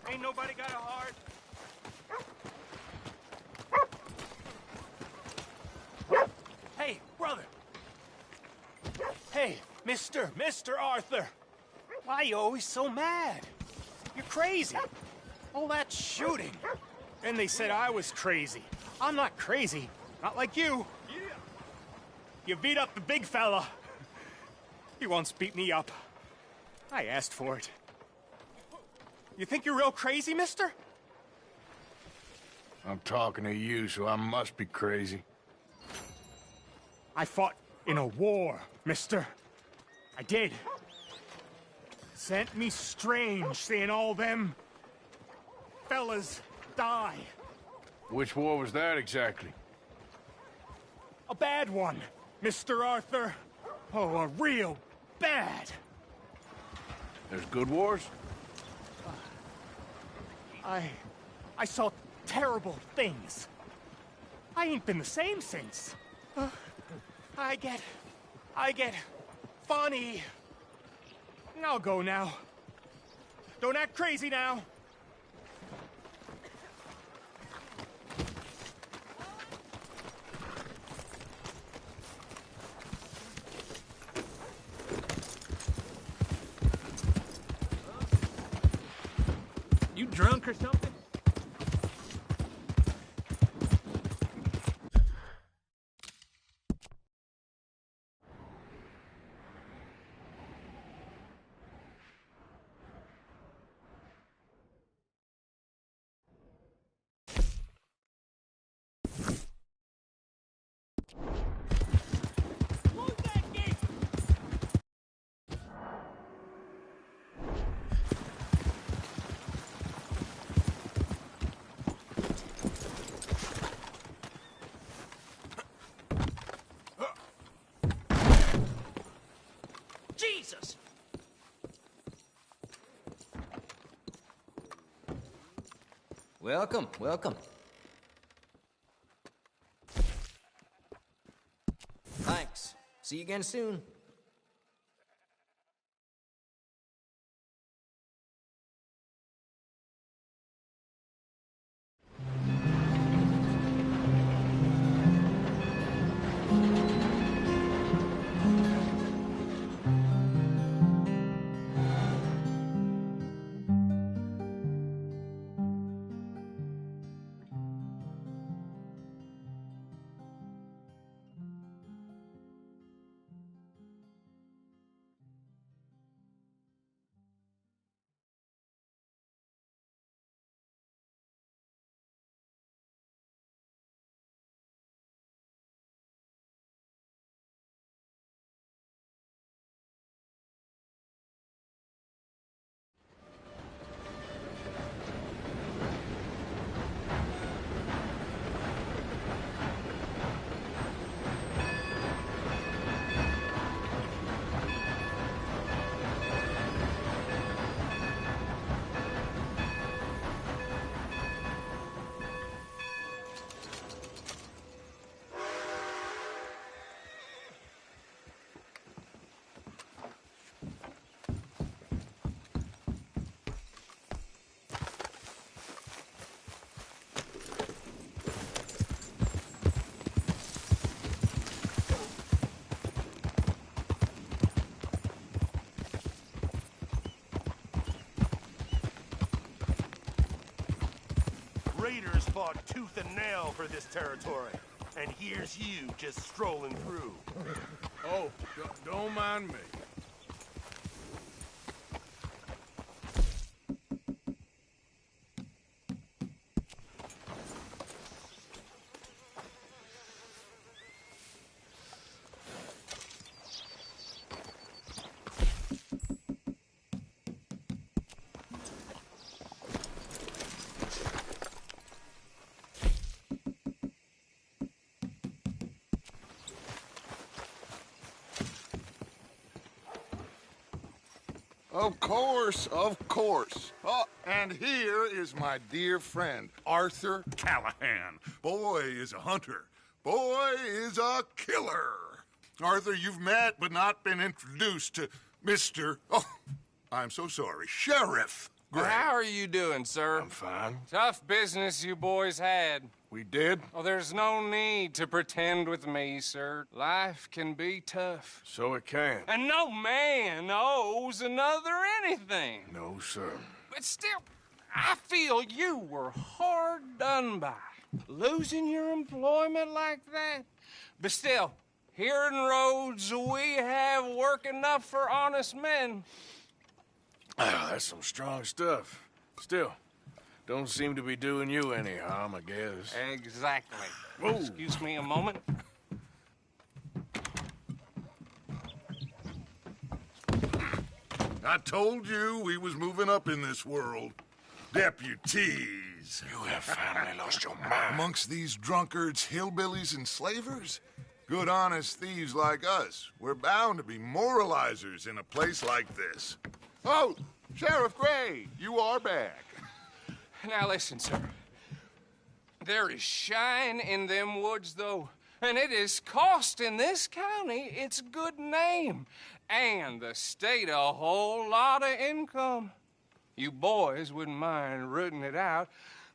Ain't nobody got a heart. Hey, brother. Hey, Mr. Arthur. Why are you always so mad? You're crazy. All that shooting. Then they said I was crazy. I'm not crazy. Not like you. You beat up the big fella. He once beat me up. I asked for it. You think you're real crazy, mister? I'm talking to you, so I must be crazy. I fought in a war, mister. I did. Sent me strange seeing all them fellas die. Which war was that exactly? A bad one, Mr. Arthur. Oh, a real bad. There's good wars? I saw terrible things. I ain't been the same since. I get funny. I'll go now. Don't act crazy now. You drunk or something? Jesus! Welcome, welcome. Thanks. See you again soon. raiders fought tooth and nail for this territory. And here's you just strolling through. Oh, don't mind me. Of course, of course. Oh, and here is my dear friend, Arthur Callahan. Boy is a hunter. Boy is a killer. Arthur, you've met but not been introduced to Mr. Oh, I'm so sorry, Sheriff Gray. How are you doing, sir? I'm fine. Tough business you boys had. We did? Oh, there's no need to pretend with me, sir. Life can be tough. So it can. And no man owes another anything. No, sir. But still, I feel you were hard done by. Losing your employment like that. But still, here in Rhodes, we have work enough for honest men. Oh, that's some strong stuff. Still, don't seem to be doing you any harm, I guess. Exactly. Whoa. Excuse me a moment. I told you we was moving up in this world. Deputies. You have finally lost your mind. Amongst these drunkards, hillbillies, and slavers? Good honest thieves like us. We're bound to be moralizers in a place like this. Oh, Sheriff Gray, you are back. Now listen, sir. There is shine in them woods, though, and it is costing this county its good name and the state a whole lot of income. You boys wouldn't mind rooting it out.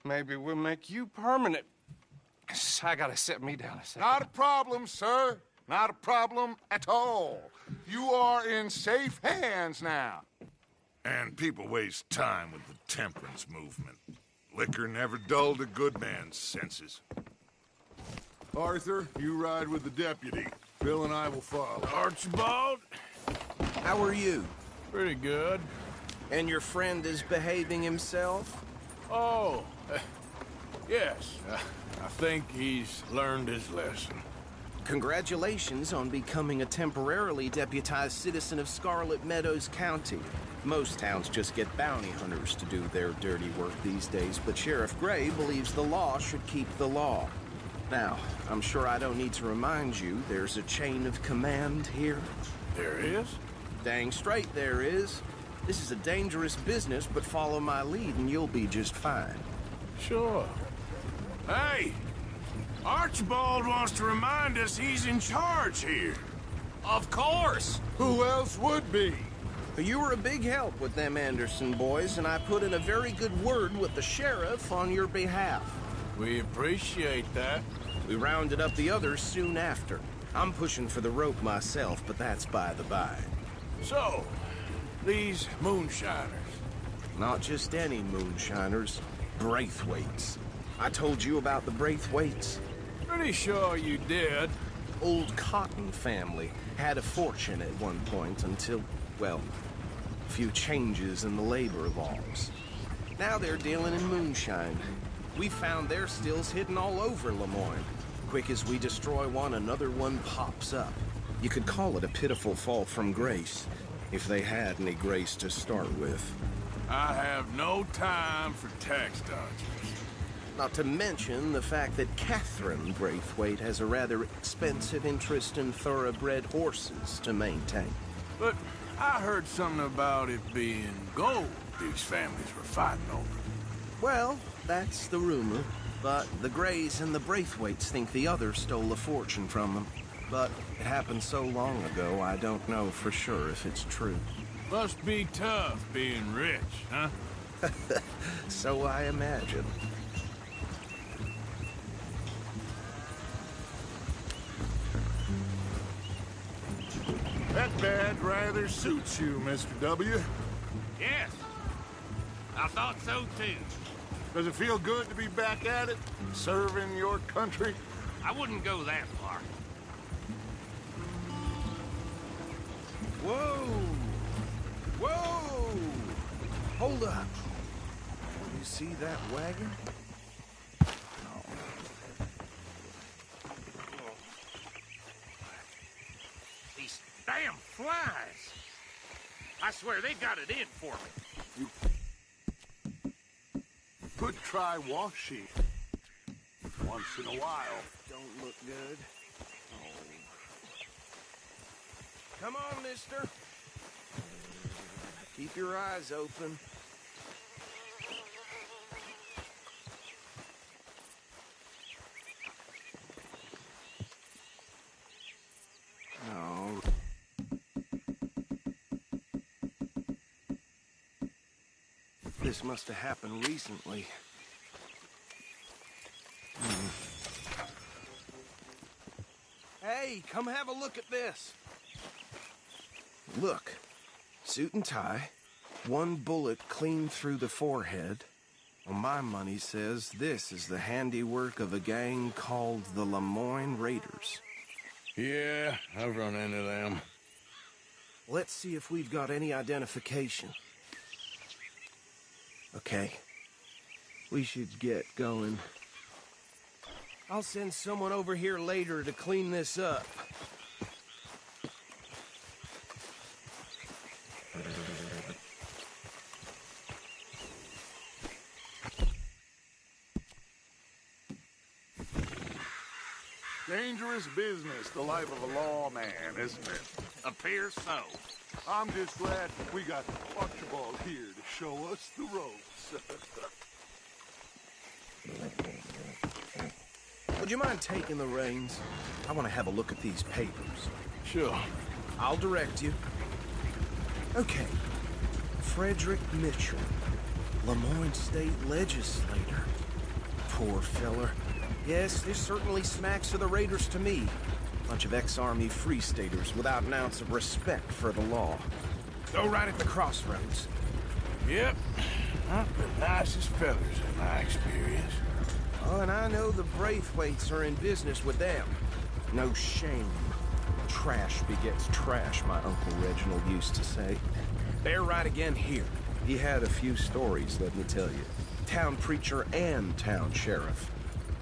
Maybe we'll make you permanent. I gotta set me down a second. Not a problem, sir. Not a problem at all. You are in safe hands now. And people waste time with the temperance movement. Liquor never dulled a good man's senses. Arthur, you ride with the deputy. Bill and I will follow. Archibald? How are you? Pretty good. And your friend is behaving himself? Oh, yes. I think he's learned his lesson. Congratulations on becoming a temporarily deputized citizen of Scarlet Meadows County. Most towns just get bounty hunters to do their dirty work these days, but Sheriff Gray believes the law should keep the law. Now, I'm sure I don't need to remind you there's a chain of command here. There is? Dang straight there is. This is a dangerous business, but follow my lead and you'll be just fine. Sure. Hey! Archibald wants to remind us he's in charge here. Of course! Who else would be? You were a big help with them Anderson boys, and I put in a very good word with the sheriff on your behalf. We appreciate that. We rounded up the others soon after. I'm pushing for the rope myself, but that's by the by. So, these moonshiners. Not just any moonshiners, Braithwaites. I told you about the Braithwaites. Pretty sure you did. Old Cotton family had a fortune at one point until, well, a few changes in the labor laws. Now they're dealing in moonshine. We found their stills hidden all over Lemoyne. Quick as we destroy one, another one pops up. You could call it a pitiful fall from grace, if they had any grace to start with. I have no time for tax dodgers. Not to mention the fact that Catherine Braithwaite has a rather expensive interest in thoroughbred horses to maintain. But I heard something about it being gold these families were fighting over. Well, that's the rumor. But the Grays and the Braithwaites think the other stole a fortune from them. But it happened so long ago, I don't know for sure if it's true. Must be tough being rich, huh? So I imagine. That badge rather suits you, Mr. W. Yes. I thought so, too. Does it feel good to be back at it? Serving your country? I wouldn't go that far. Whoa! Whoa! Hold up. You see that wagon? These damn flies. I swear they got it in for me. Could try washi. Once in a while. Don't look good. Oh. Come on, mister. Keep your eyes open. No. This must have happened recently. Hey, come have a look at this. Look. Suit and tie. One bullet clean through the forehead. Well, my money says this is the handiwork of a gang called the Lemoyne Raiders. Yeah, I've run into them. Let's see if we've got any identification. Okay. We should get going. I'll send someone over here later to clean this up. Dangerous business, the life of a lawman, isn't it? Appears so. I'm just glad we got Archibald here to show us the ropes. Would you mind taking the reins? I want to have a look at these papers. Sure. I'll direct you. Okay. Frederick Mitchell, Lemoyne State Legislator. Poor feller. Yes, this certainly smacks of the Raiders to me. Bunch of ex-Army Free Staters without an ounce of respect for the law. Go right at the crossroads. Yep. Not the nicest fellas in my experience. Oh, and I know the Braithwaites are in business with them. No shame. Trash begets trash, my Uncle Reginald used to say. They're right again here. He had a few stories, let me tell you. Town preacher and town sheriff.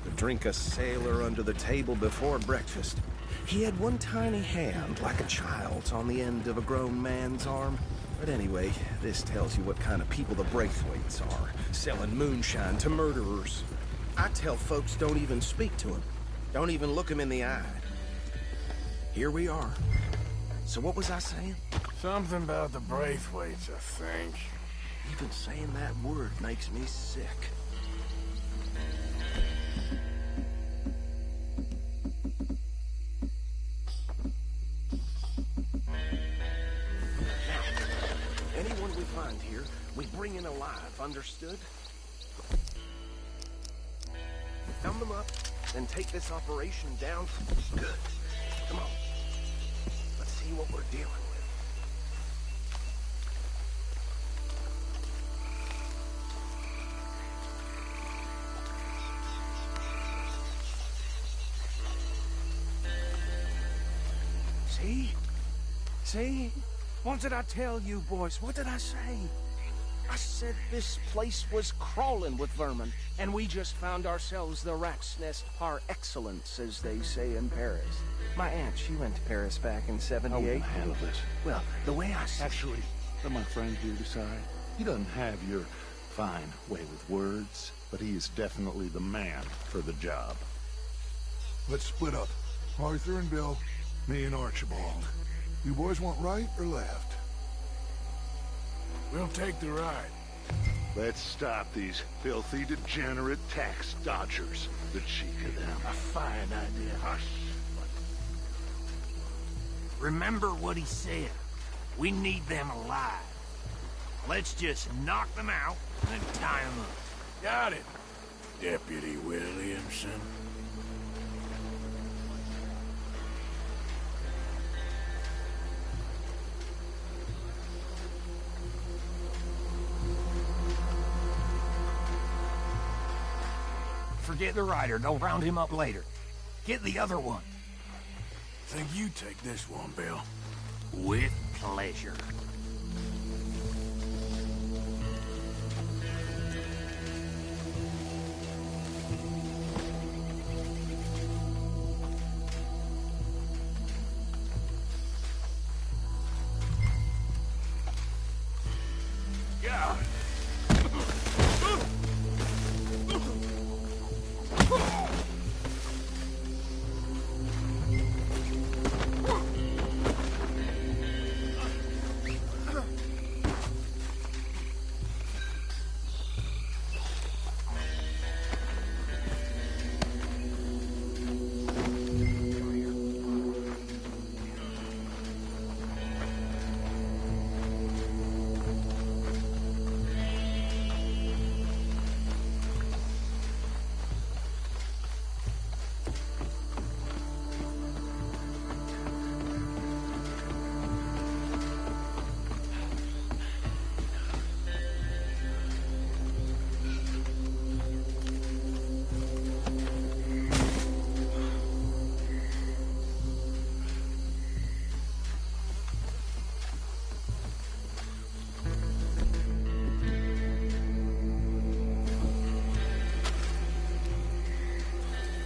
Could drink a sailor under the table before breakfast. He had one tiny hand, like a child's, on the end of a grown man's arm. But anyway, this tells you what kind of people the Braithwaites are. Selling moonshine to murderers. I tell folks don't even speak to him. Don't even look him in the eye. Here we are. So what was I saying? Something about the Braithwaites, I think. Even saying that word makes me sick. Now, anyone we find here, we bring in alive, understood? Thumb them up, then take this operation down. Good. Come on. Let's see what we're dealing with. See? See? What did I tell you, boys? What did I say? I said this place was crawling with vermin, and we just found ourselves the rat's nest par excellence, as they say in Paris. My aunt, she went to Paris back in '78. I won't handle this. Well, the way I see Actually, let my friend here decide. He doesn't have your fine way with words, but he is definitely the man for the job. Let's split up. Arthur and Bill, me and Archibald. You boys want right or left? We'll take the ride. Let's stop these filthy, degenerate tax dodgers. The cheek of them. A fine idea. Hush. Remember what he said. We need them alive. Let's just knock them out and tie them up. Got it, Deputy Williamson. Forget the rider. They'll round him up later. Get the other one. Think you take this one, Bill. With pleasure. Yeah.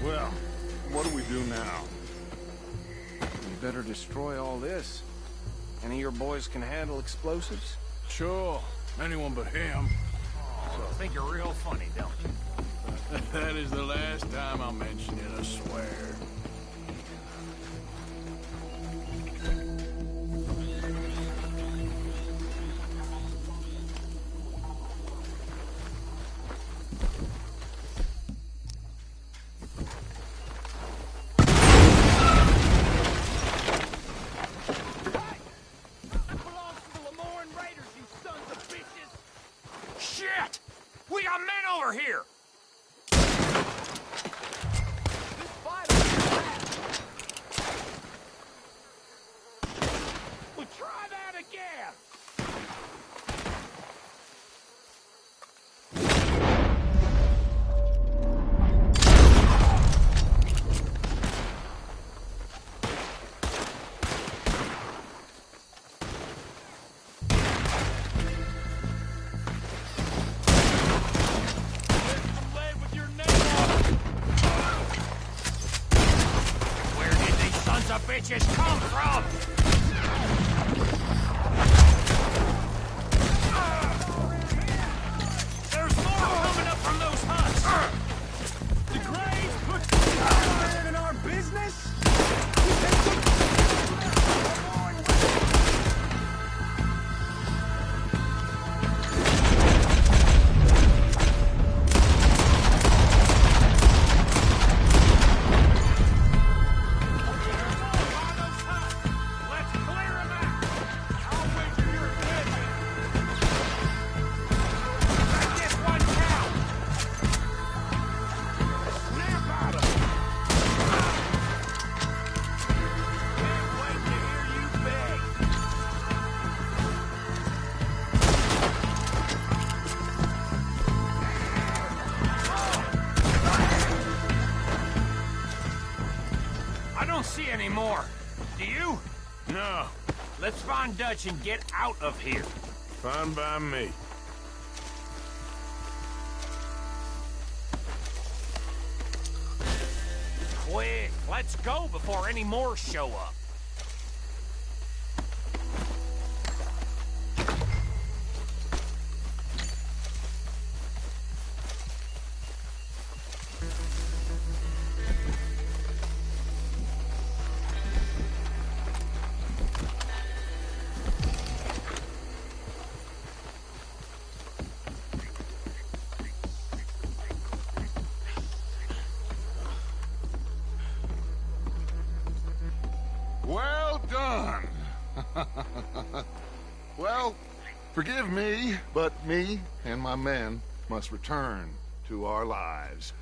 Well, what do we do now? We better destroy all this. Any of your boys can handle explosives? Sure. Anyone but him. I think you're real funny, don't you? That is the last time I'll mention it, I swear. Shit! We got men over here! Well, try that again! Where did these sons of bitches come from? There's more coming up from those huts! The Grays put in our business? Let's clear 'em out! I'll wager you're dead. Let this one count! Snap out of it! Can't wait to hear you beg! I don't see any more. Do you? No, Let's find Dutch and get out of here. fine by me. Quick, let's go before any more show up. Well done. Well, forgive me, but me and my men must return to our lives.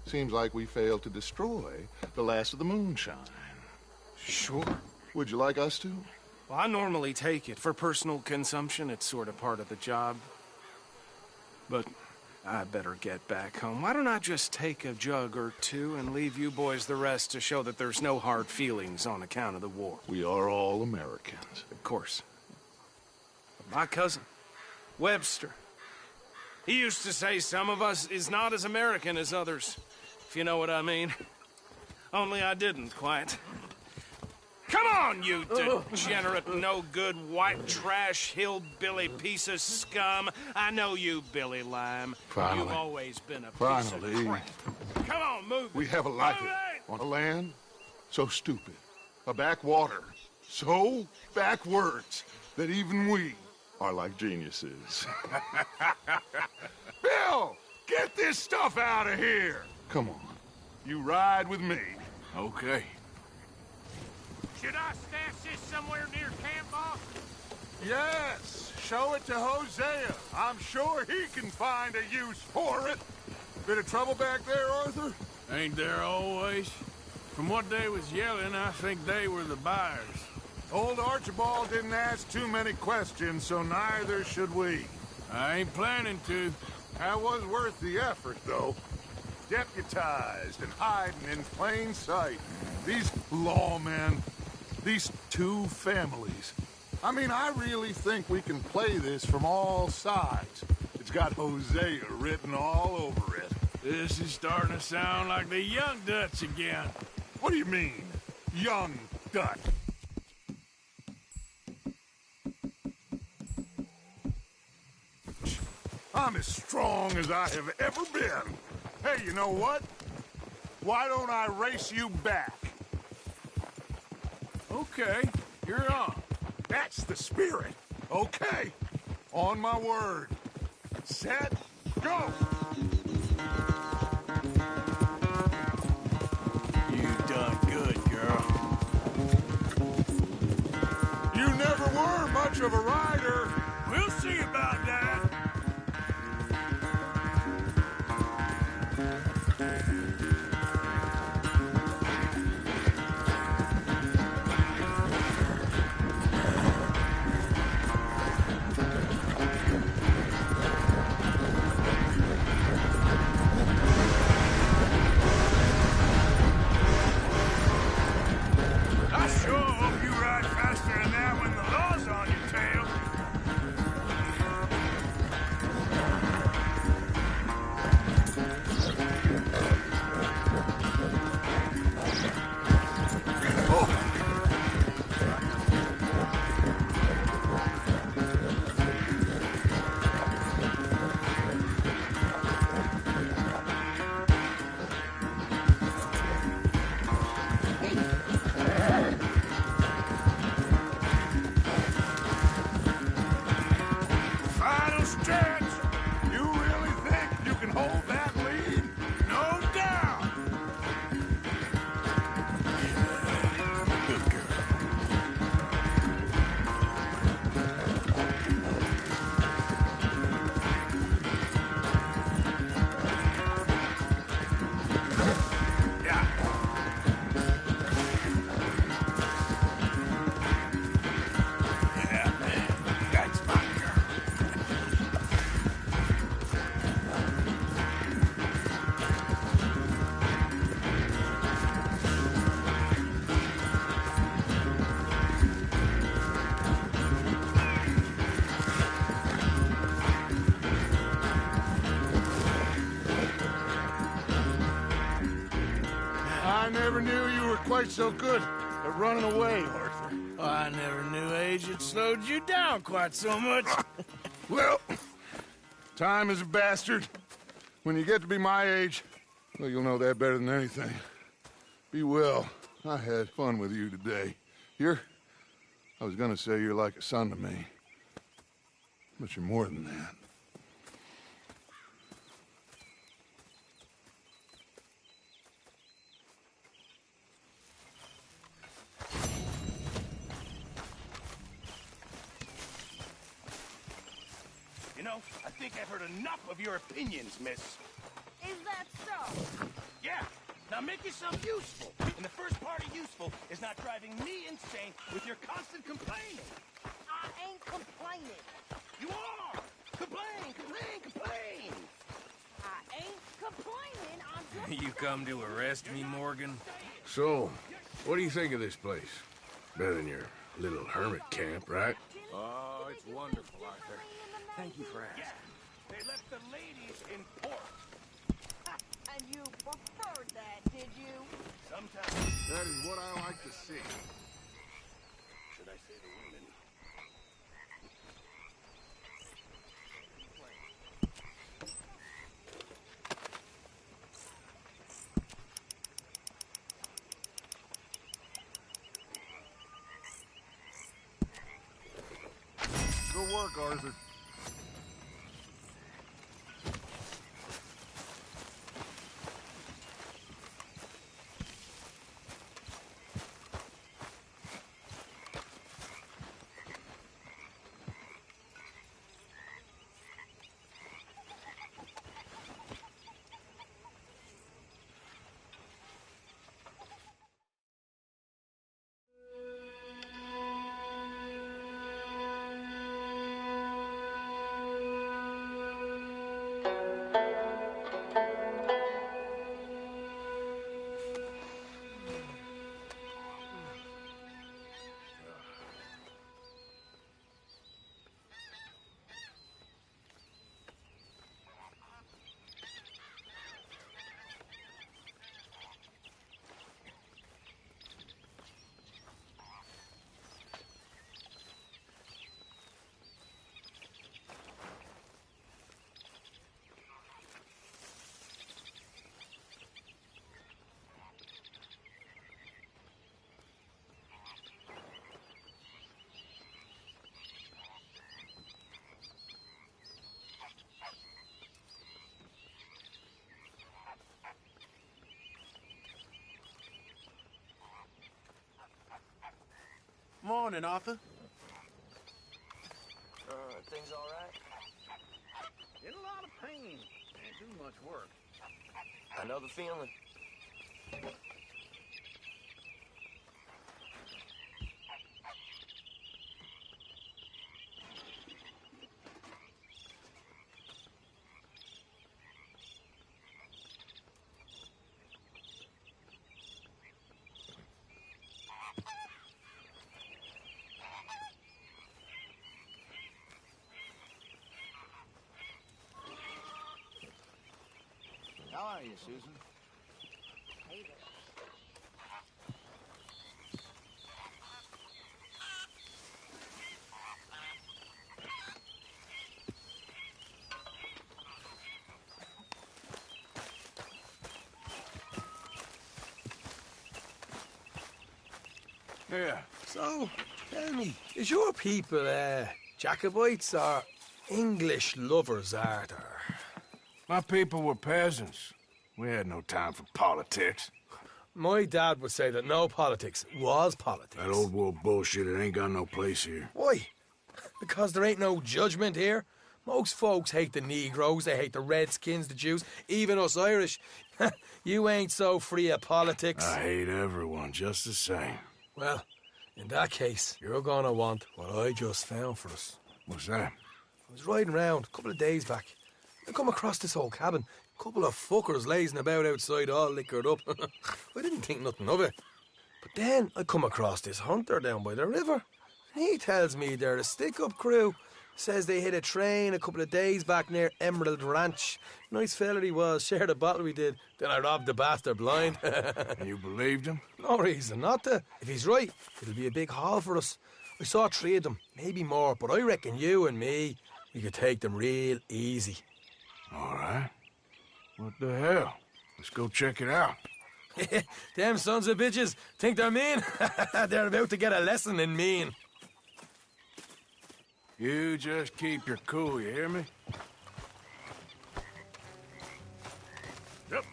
Seems like we failed to destroy the last of the moonshine. Sure. Would you like us to? Well, I normally take it. For personal consumption, it's sort of part of the job. But I better get back home. Why don't I just take a jug or two and leave you boys the rest to show that there's no hard feelings on account of the war? We are all Americans. Of course. My cousin, Webster, he used to say some of us is not as American as others, if you know what I mean. Only I didn't quite. Come on, you degenerate, no-good, white trash, hillbilly piece of scum. I know you, Billy Lime. Finally. You've always been a piece of crap. Come on, move We it. have a life Move it! on a land so stupid, a backwater so backwards that even we are like geniuses. Bill, get this stuff out of here. Come on, you ride with me. Okay. Should I stash this somewhere near camp, boss? Yes, show it to Hosea. I'm sure he can find a use for it. Bit of trouble back there, Arthur? Ain't there always? From what they was yelling, I think they were the buyers. Old Archibald didn't ask too many questions, so neither should we. I ain't planning to. That was worth the effort, though. Deputized and hiding in plain sight. These lawmen, these two families. I mean, I really think we can play this from all sides. It's got Hosea written all over it. This is starting to sound like the Young Dutch again. What do you mean, young Dutch? I'm as strong as I have ever been. Hey, you know what? Why don't I race you back? Okay, you're on. That's the spirit. Okay. On my word. Set, go! You done good, girl. You never were much of a rider. We'll see about that. I sure hope you ride faster than that when the law's on your tail. Final stretch. You really think you can hold that lead? No doubt. Good girl. Yeah. Yeah, that's my girl. I never knew you were quite so good at running away, Arthur. I never knew age had slowed you down quite so much. Well, time is a bastard. When you get to be my age, well, you'll know that better than anything. Be well. I had fun with you today. I was gonna say you're like a son to me. But you're more than that. You know, I think I've heard enough of your opinions, miss. Is that so? Yeah. Now make yourself useful. And the first part of useful is not driving me insane with your constant complaining. I ain't complaining. You are! Complain, complain, complain! I ain't complaining, I'm just... You come to arrest me, Morgan? So, what do you think of this place? Better than your little hermit camp, right? Oh, it's wonderful, Arthur. Thank you for asking. They left the ladies in port. And you preferred that, did you? Sometimes. That is what I like to see. Should I say the women? Good work, Arthur. Morning, Arthur. Things all right? In a lot of pain. Can't do much work. I know the feeling. How are you, Susan? Hey there. Yeah. So, tell me, is your people, Jacobites or English lovers, Arthur? My people were peasants. We had no time for politics. My dad would say that no politics was politics. That old world bullshit, it ain't got no place here. Why? Because there ain't no judgment here. Most folks hate the Negroes, they hate the Redskins, the Jews, even us Irish. You ain't so free of politics. I hate everyone just the same. Well, in that case, you're gonna want what I just found for us. What's that? I was riding round a couple of days back. I come across this old cabin. A couple of fuckers lazing about outside all liquored up. I didn't think nothing of it. But then I come across this hunter down by the river. And he tells me they're a stick-up crew. Says they hit a train a couple of days back near Emerald Ranch. Nice fella he was, shared a bottle we did. Then I robbed the bastard blind. You believed him? No reason not to. If he's right, it'll be a big haul for us. I saw 3 of them, maybe more, but I reckon you and me, we could take them real easy. All right. What the hell? Let's go check it out. Them sons of bitches think they're mean. They're about to get a lesson in mean. You just keep your cool, you hear me? Yep.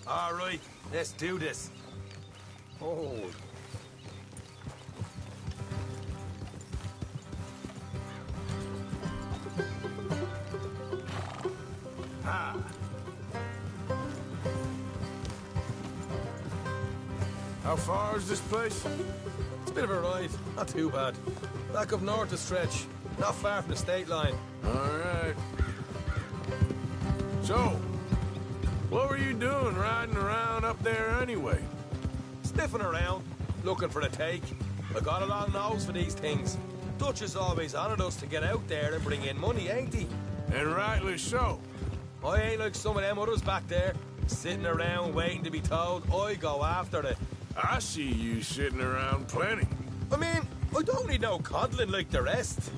All right, let's do this. Oh. Ah. How far is this place? It's a bit of a ride, not too bad. Back up north a stretch. Not far from the state line. All right. So, what were you doing riding around up there anyway? Sniffing around, looking for the take. I got a long nose for these things. Dutch has always honoured us to get out there and bring in money, ain't he? And rightly so. I ain't like some of them others back there, sitting around waiting to be told. I go after it. I see you sitting around plenty. I mean, I don't need no coddling like the rest.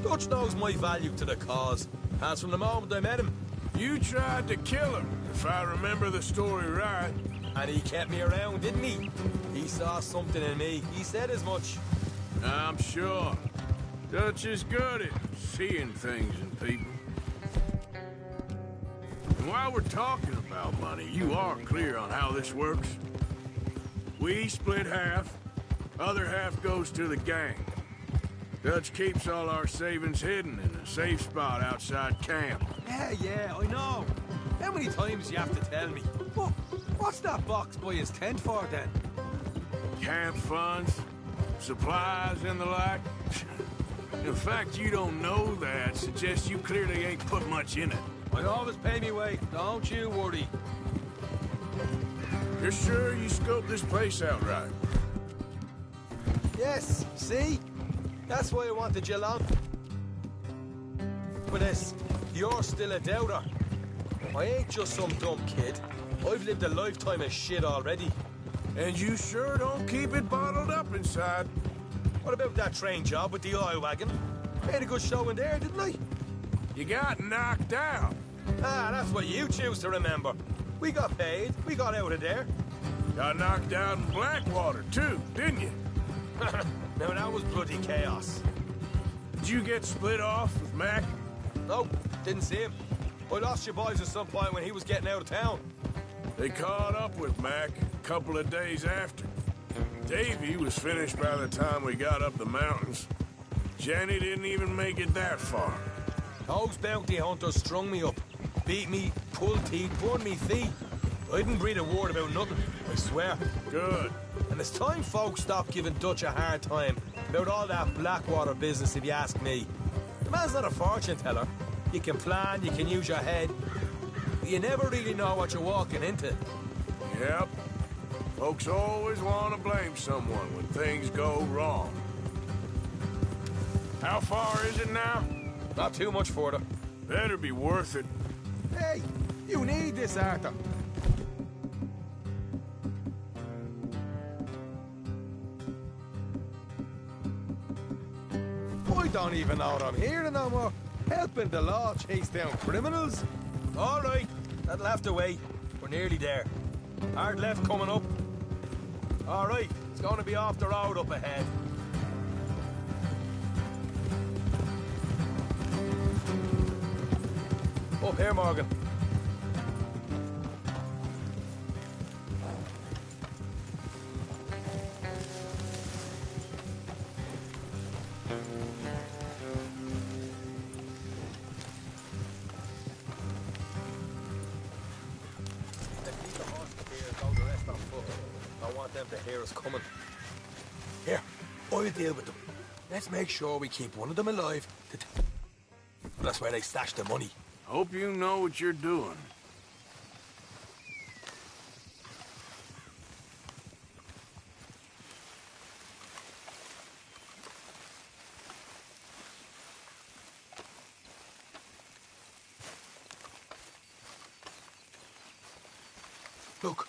Dutch knows my value to the cause, as from the moment I met him. You tried to kill him, if I remember the story right. And he kept me around, didn't he? He saw something in me. He said as much. I'm sure. Dutch is good at seeing things in people. And while we're talking about money, you are clear on how this works? We split half, other half goes to the gang. Dutch keeps all our savings hidden in a safe spot outside camp. Yeah, I know. How many times do you have to tell me? What's that box by his tent for, then? Camp funds, supplies, and the like. The fact you don't know that suggests you clearly ain't put much in it. I always pay me weight, don't you worry. You're sure you scoped this place out right? Yes, see? That's why I wanted you along. But this, you're still a doubter. I ain't just some dumb kid. I've lived a lifetime of shit already. And you sure don't keep it bottled up inside. What about that train job with the oil wagon? Made a good show in there, didn't I? You got knocked out. Ah, that's what you choose to remember. We got paid. We got out of there. Got knocked out in Blackwater, too, didn't you? Now, that was bloody chaos. Did you get split off with Mac? Nope, didn't see him. I lost your boys at some point when he was getting out of town. They caught up with Mac a couple of days after. Davy was finished by the time we got up the mountains. Jenny didn't even make it that far. Those bounty hunters strung me up. Beat me, pulled teeth, burned me feet. I didn't breathe a word about nothing, I swear. Good. And it's time folks stopped giving Dutch a hard time about all that Blackwater business, if you ask me. The man's not a fortune teller. You can plan, you can use your head. But you never really know what you're walking into. Yep. Folks always want to blame someone when things go wrong. How far is it now? Not too much further. Better be worth it. Hey, you need this, Arthur. I don't even know what I'm hearing no more. Helping the law chase down criminals? All right, that'll have to wait. We're nearly there. Hard left coming up. All right, it's going to be off the road up ahead. Up here, Morgan. I want them to hear us coming. Here, I'll deal with them. Let's make sure we keep one of them alive. That's where they stash the money. Hope you know what you're doing. Look,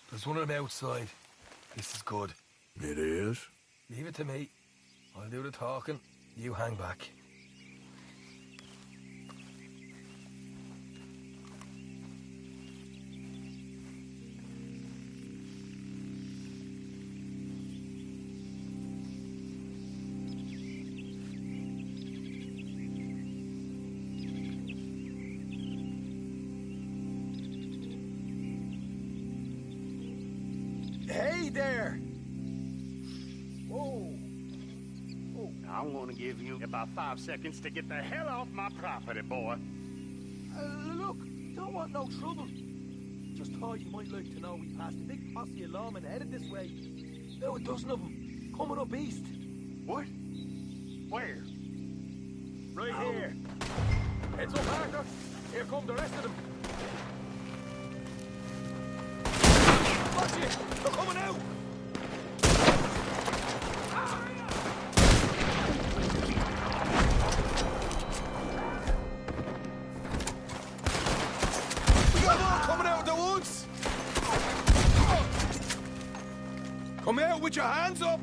there's one of them outside. This is good. It is? Leave it to me. I'll do the talking. You hang back. Hey there! Whoa. Oh, I'm gonna give you about 5 seconds to get the hell off my property, boy. Look, don't want no trouble. Just thought you might like to know we passed a big posse of lawmen headed this way. Now a dozen of them, coming up east. What? Where? Right here. Heads up, Arthur. Here come the rest of them. Watch it! They're coming out! We got more coming out of the woods! Come out with your hands up!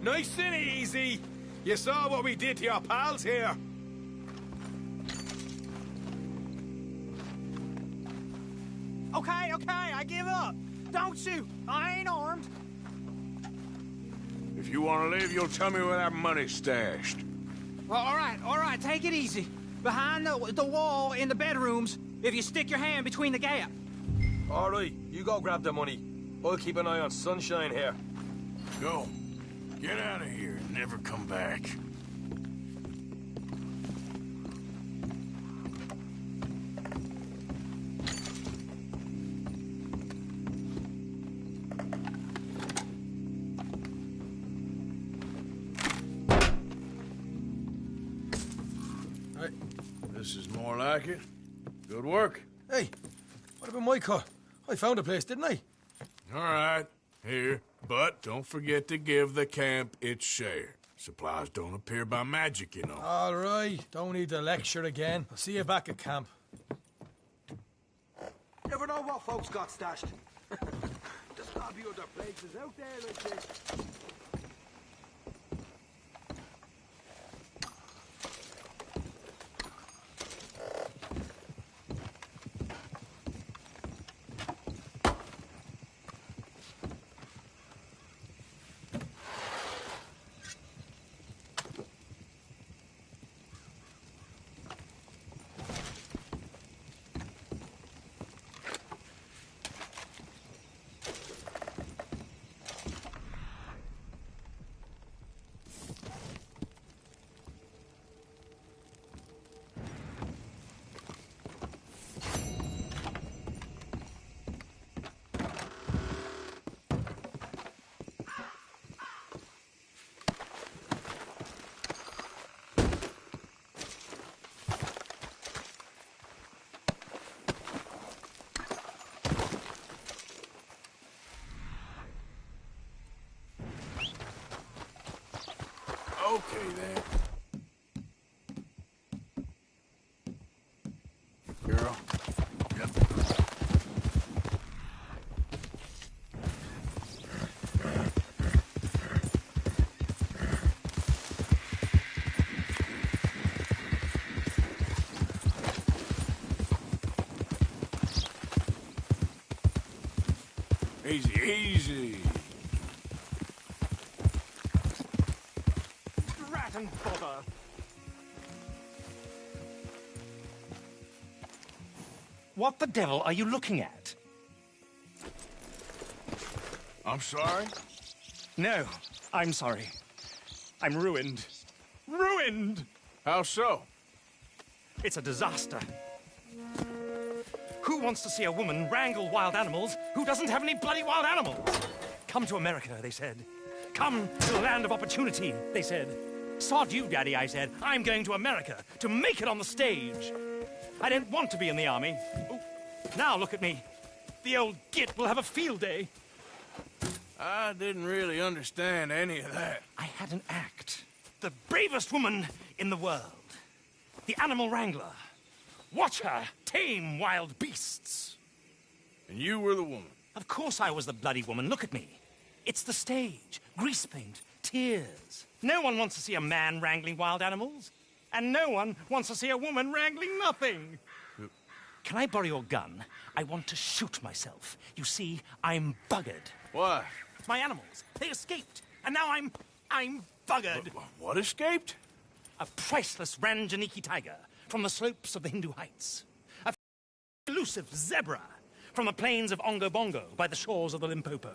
Nice and easy. You saw what we did to your pals here. Okay, I give up. Don't shoot. I ain't armed. If you want to leave, you'll tell me where that money's stashed. Well, all right, take it easy. Behind the wall in the bedrooms, if you stick your hand between the gap. All right, you go grab the money. I'll keep an eye on Sunshine here. Go. Get out of here and never come back. This is more like it. Good work. Hey, what about my car? I found a place, didn't I? All right, here. But don't forget to give the camp its share. Supplies don't appear by magic, you know. All right, don't need to lecture again. I'll see you back at camp. Never know what folks got stashed. There's gotta be other places out there like this. Okay, then. Girl. Yep. Easy, easy. Rat and bother. What the devil are you looking at? I'm sorry? No, I'm sorry. I'm ruined. Ruined! How so? It's a disaster. Who wants to see a woman wrangle wild animals who doesn't have any bloody wild animals? Come to America, they said. Come to the land of opportunity, they said. Sod you, Daddy, I said. I'm going to America to make it on the stage. I don't want to be in the army. Oh, now look at me. The old git will have a field day. I didn't really understand any of that. I had an act. The bravest woman in the world. The animal wrangler. Watch her tame wild beasts. And you were the woman? Of course I was the bloody woman. Look at me. It's the stage. Grease paint. Tears. No one wants to see a man wrangling wild animals. And no one wants to see a woman wrangling nothing. Can I borrow your gun? I want to shoot myself. You see, I'm buggered. Why? My animals. They escaped. And now I'm buggered. What escaped? A priceless Ranjaniki tiger from the slopes of the Hindu Heights. A elusive zebra from the plains of Ongo Bongo by the shores of the Limpopo.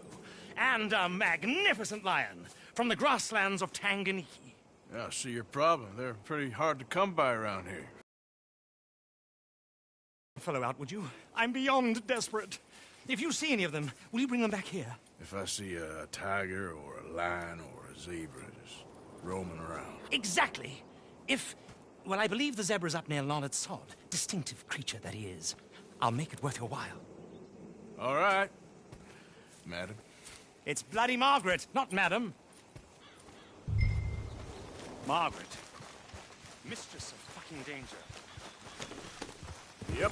And a magnificent lion from the grasslands of Tanganyika. Yeah, I see your problem. They're pretty hard to come by around here. Fellow out, would you? I'm beyond desperate. If you see any of them, will you bring them back here? If I see a tiger or a lion or a zebra just roaming around. Exactly. If Well, I believe the zebra's up near Lonard Sod. Distinctive creature that he is. I'll make it worth your while. All right, madam. It's bloody Margaret, not madam. Margaret. Mistress of fucking danger. Yep.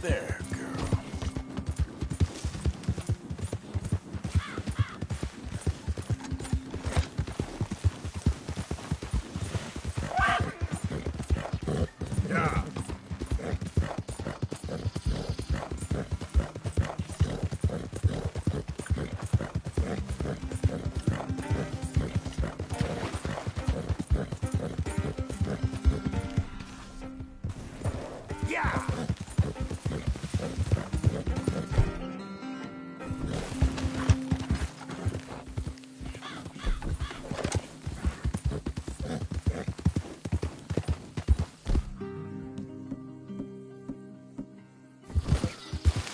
There, girl. Yeah. Yeah.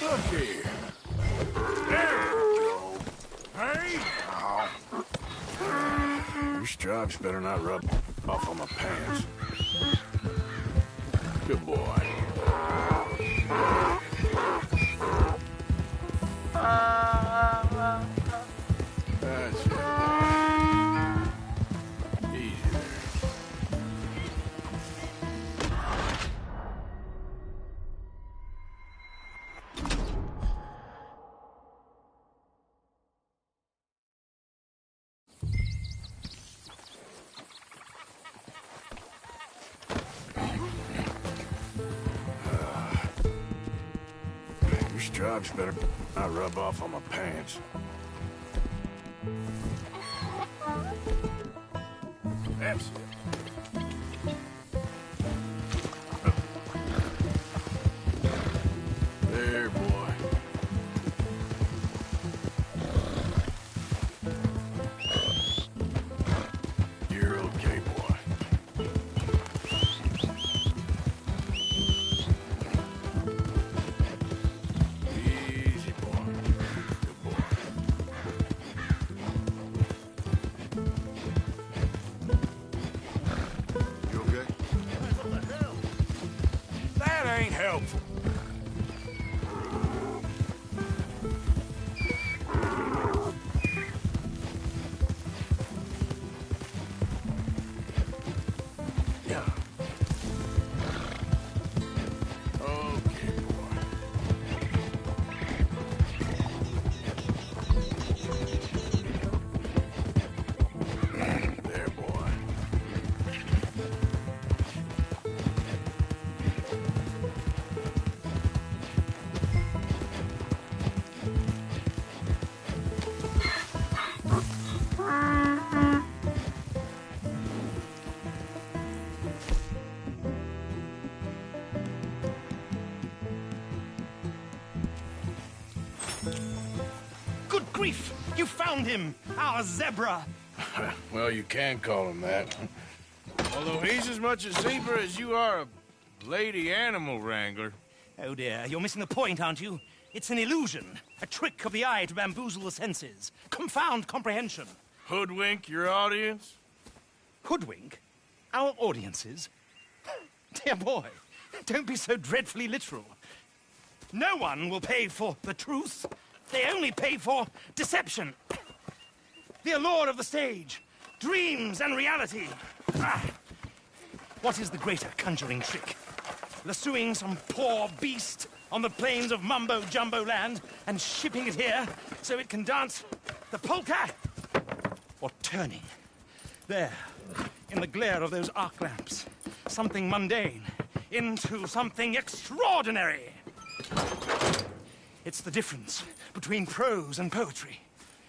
Look here. There we go. Hey! Your stripes better not rub off on my pants. Good boy. That's it. Easy there. Your stripes better not rub off on my pants. That's it. There, boy. You're okay, boy. Easy, boy. Good boy. You okay? What the hell? That ain't helpful. Yeah. Okay, boy. There, boy. Good grief! You found him! Our zebra! Well, you can call him that. Although he's as much a zebra as you are a lady animal wrangler. Oh dear, you're missing the point, aren't you? It's an illusion. A trick of the eye to bamboozle the senses. Confound comprehension. Hoodwink your audience? Hoodwink? Our audiences? Dear boy, don't be so dreadfully literal. No one will pay for the truth. They only pay for deception. The allure of the stage, dreams and reality. Ah. What is the greater conjuring trick? Lassoing some poor beast on the plains of mumbo-jumbo land and shipping it here so it can dance the polka? Or turning, there, in the glare of those arc lamps, something mundane into something extraordinary? It's the difference between prose and poetry.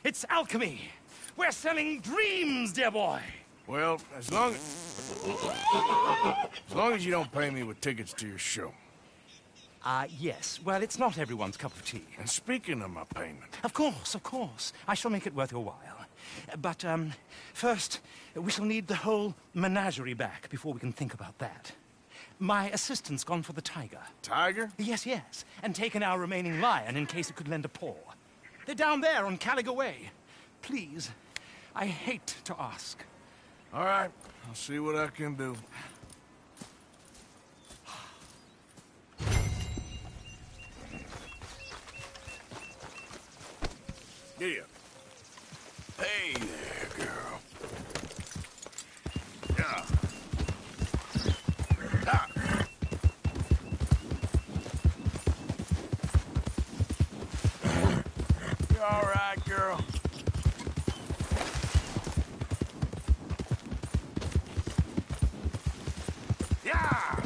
It's alchemy. We're selling dreams, dear boy. Well, as long as you don't pay me with tickets to your show. Yes. Well, it's not everyone's cup of tea. And speaking of my payment... Of course, of course. I shall make it worth your while. But, first, we shall need the whole menagerie back before we can think about that. My assistant's gone for the tiger. Tiger? Yes, yes. And taken our remaining lion in case it could lend a paw. They're down there on Caliga Way. Please, I hate to ask. All right, I'll see what I can do. Here. Hey there, girl. Yeah. Ah. You all right, girl? Yeah.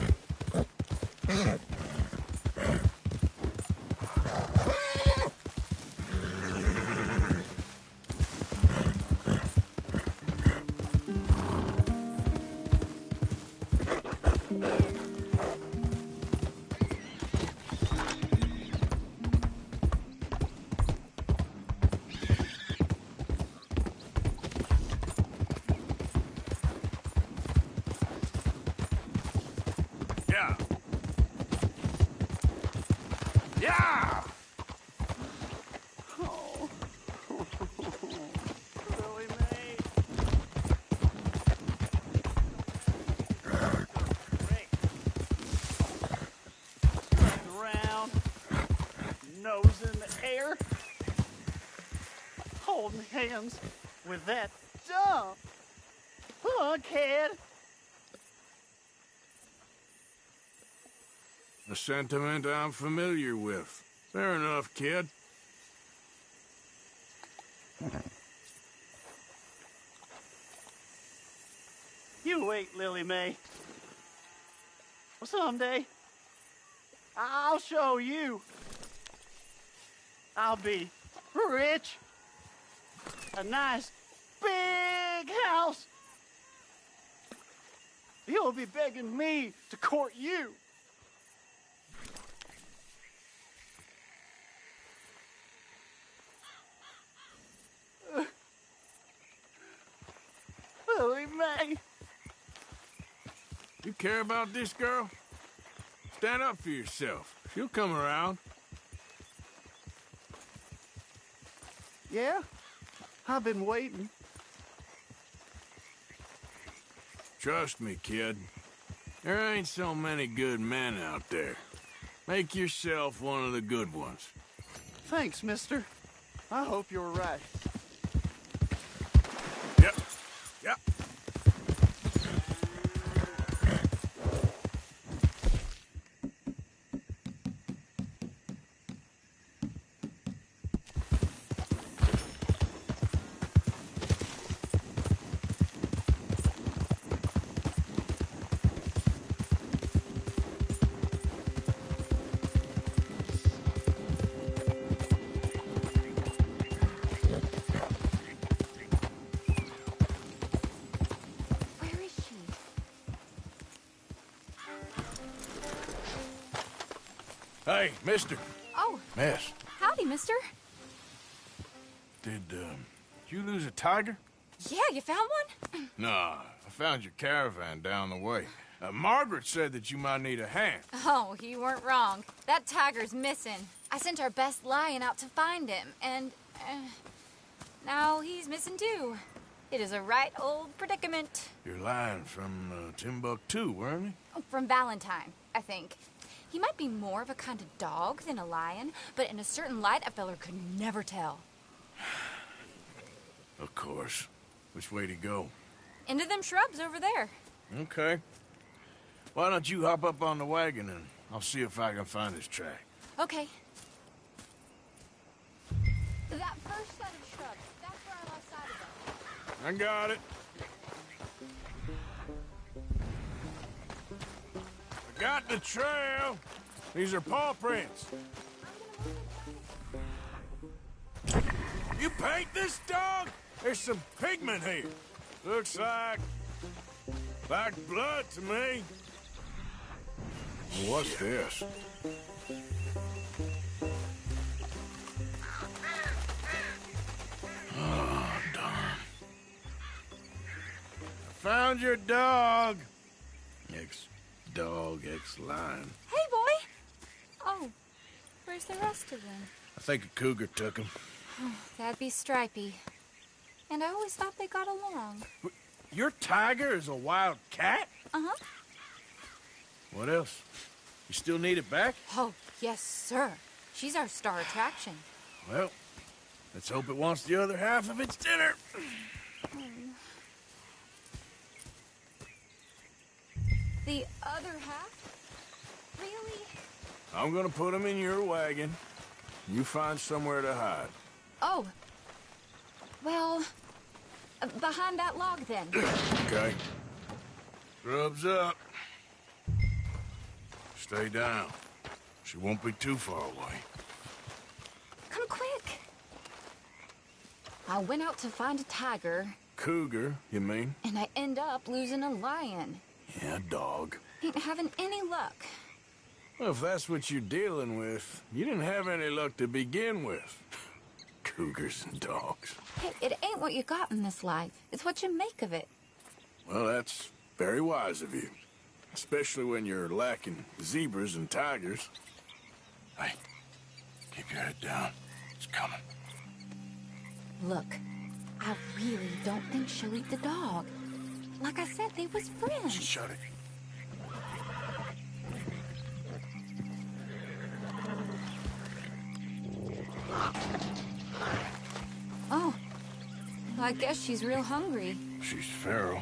Yeah. Yeah. Oh. Really, mate? Great. Turn around. Nose in the air. Holding hands with that dumb punkhead. A sentiment I'm familiar with. Fair enough, kid. You wait, Lily Mae. Well, someday, I'll show you. I'll be rich. A nice, big house. You'll be begging me to court you. Lily Mae. You care about this girl? Stand up for yourself. She'll come around. Yeah, I've been waiting. Trust me, kid. There ain't so many good men out there. Make yourself one of the good ones. Thanks, mister. I hope you're right. Yep. Yep. Hey, mister. Oh. Miss. Howdy, mister. Did you lose a tiger? Yeah, you found one? Nah, I found your caravan down the way. Margaret said that you might need a hand. Oh, you weren't wrong. That tiger's missing. I sent our best lion out to find him, and now he's missing too. It is a right old predicament. You're lying from Timbuktu, weren't you? From Valentine, I think. He might be more of a kind of dog than a lion, but in a certain light, a feller could never tell. Of course. Which way to go? Into them shrubs over there. Okay. Why don't you hop up on the wagon and I'll see if I can find his track. Okay. That first set of shrubs, that's where I lost sight of them. I got it. I got the trail. These are paw prints. You paint this dog? There's some pigment here. Looks like blood to me. What's this? Oh, darn. found your dog. Ex-dog, ex-lion. Hey, boy! Oh, where's the rest of them? I think a cougar took him. That'd be Stripey. And I always thought they got along. Your tiger is a wild cat? Uh-huh. What else? You still need it back? Oh, yes, sir. She's our star attraction. Well, let's hope it wants the other half of its dinner. The other half? Really? I'm gonna put him in your wagon. You find somewhere to hide. Oh. Well, behind that log, then. Okay. Grub's up. Stay down. She won't be too far away. Come quick. I went out to find a tiger. Cougar, you mean? And I end up losing a lion. Yeah, dog. Ain't having any luck. Well, if that's what you're dealing with, you didn't have any luck to begin with. Cougars and dogs. Hey, it ain't what you got in this life. It's what you make of it. Well, that's very wise of you. Especially when you're lacking zebras and tigers. Hey, keep your head down. It's coming. Look, I really don't think she'll eat the dog. Like I said, they was friends. Shut it. Oh, I guess she's real hungry. She's feral.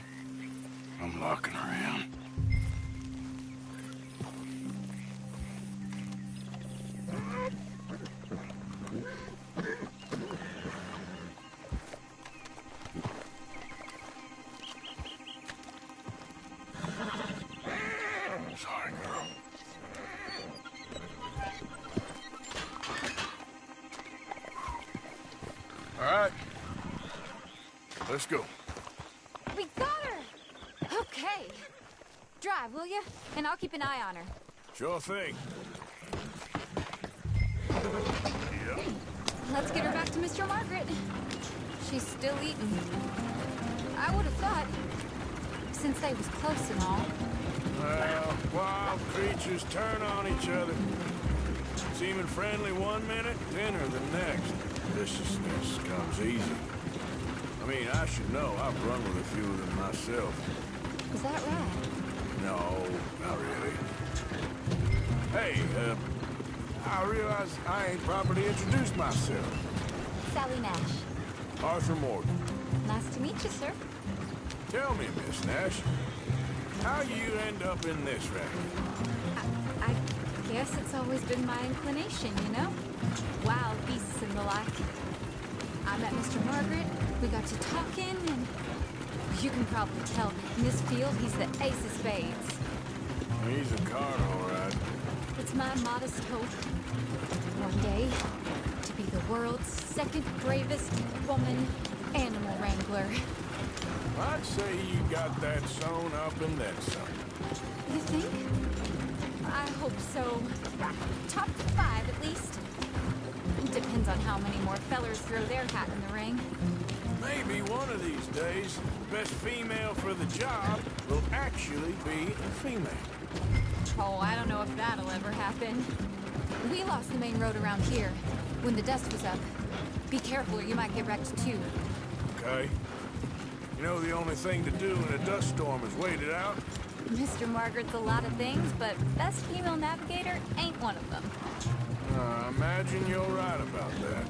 I'm locking her in. Sorry, girl. All right. Let's go. We got her! Okay. Drive, will you? And I'll keep an eye on her. Sure thing. Let's get her back to Mr. Margaret. She's still eating. I would have thought, since they was close and all. Well, wild creatures turn on each other. Seeming friendly one minute, dinner the next. Viciousness comes easy. I mean, I should know. I've run with a few of them myself. Is that right? No, not really. Hey, I realize I ain't properly introduced myself. Sally Nash. Arthur Morgan. Nice to meet you, sir. Tell me, Miss Nash, how you end up in this racket? I guess it's always been my inclination, you know? Wild beasts and the like. I met Mr. Margaret, we got to talking, and you can probably tell, in this field, he's the ace of spades. He's a card, all right. It's my modest hope, one day, to be the world's second bravest woman animal wrangler. I'd say you got that sewn up and then some. You think? I hope so. Top 5, at least. Depends on how many more fellers throw their hat in the ring. Maybe one of these days, the best female for the job will actually be a female. Oh, I don't know if that'll ever happen. We lost the main road around here when the dust was up. Be careful or you might get wrecked too. Okay. You know the only thing to do in a dust storm is wait it out? Mr. Margaret's a lot of things, but best female navigator ain't one of them. I imagine you're right about that.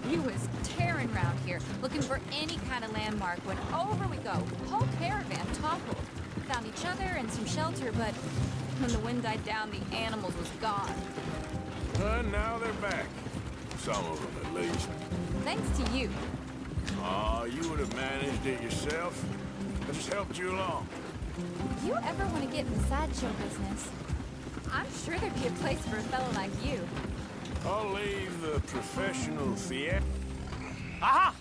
We was tearing around here, looking for any kind of landmark when over we go. Whole caravan toppled. Found each other and some shelter, but when the wind died down, the animals was gone. And now they're back. Some of them, at least. Thanks to you. Oh, you would have managed it yourself. I just helped you along. If you ever want to get in the sideshow business, I'm sure there'd be a place for a fellow like you. I'll leave the professional theater. Aha!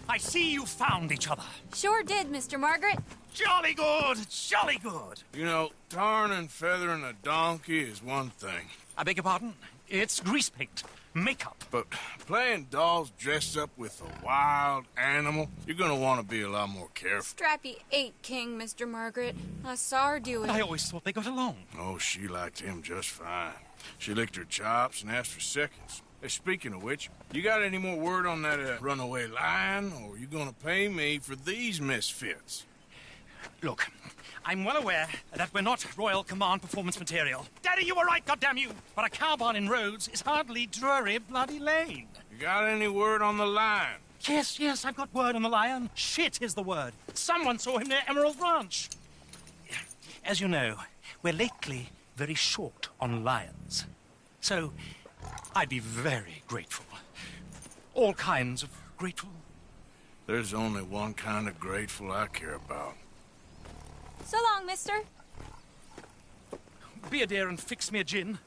I see you found each other. Sure did, Mr. Margaret. Jolly good, jolly good. You know, tarring and feathering a donkey is one thing. I beg your pardon? It's grease paint. makeup. But playing dolls dressed up with a wild animal, you're gonna want to be a lot more careful. Strappy ain't king, Mr. Margaret. I saw her do it. I always thought they got along. Oh, she liked him just fine. She licked her chops and asked for seconds. Hey, speaking of which, you got any more word on that runaway lion, or are you gonna pay me for these misfits? Look, I'm well aware that we're not Royal Command performance material. Daddy, you were right, goddamn you! But a cow barn in Rhodes is hardly Drury Bloody Lane. You got any word on the lion? Yes, I've got word on the lion. Shit is the word. Someone saw him near Emerald Ranch. As you know, we're lately very short on lions. So, I'd be very grateful. All kinds of grateful. There's only one kind of grateful I care about. So long, mister. Be a dear and fix me a gin.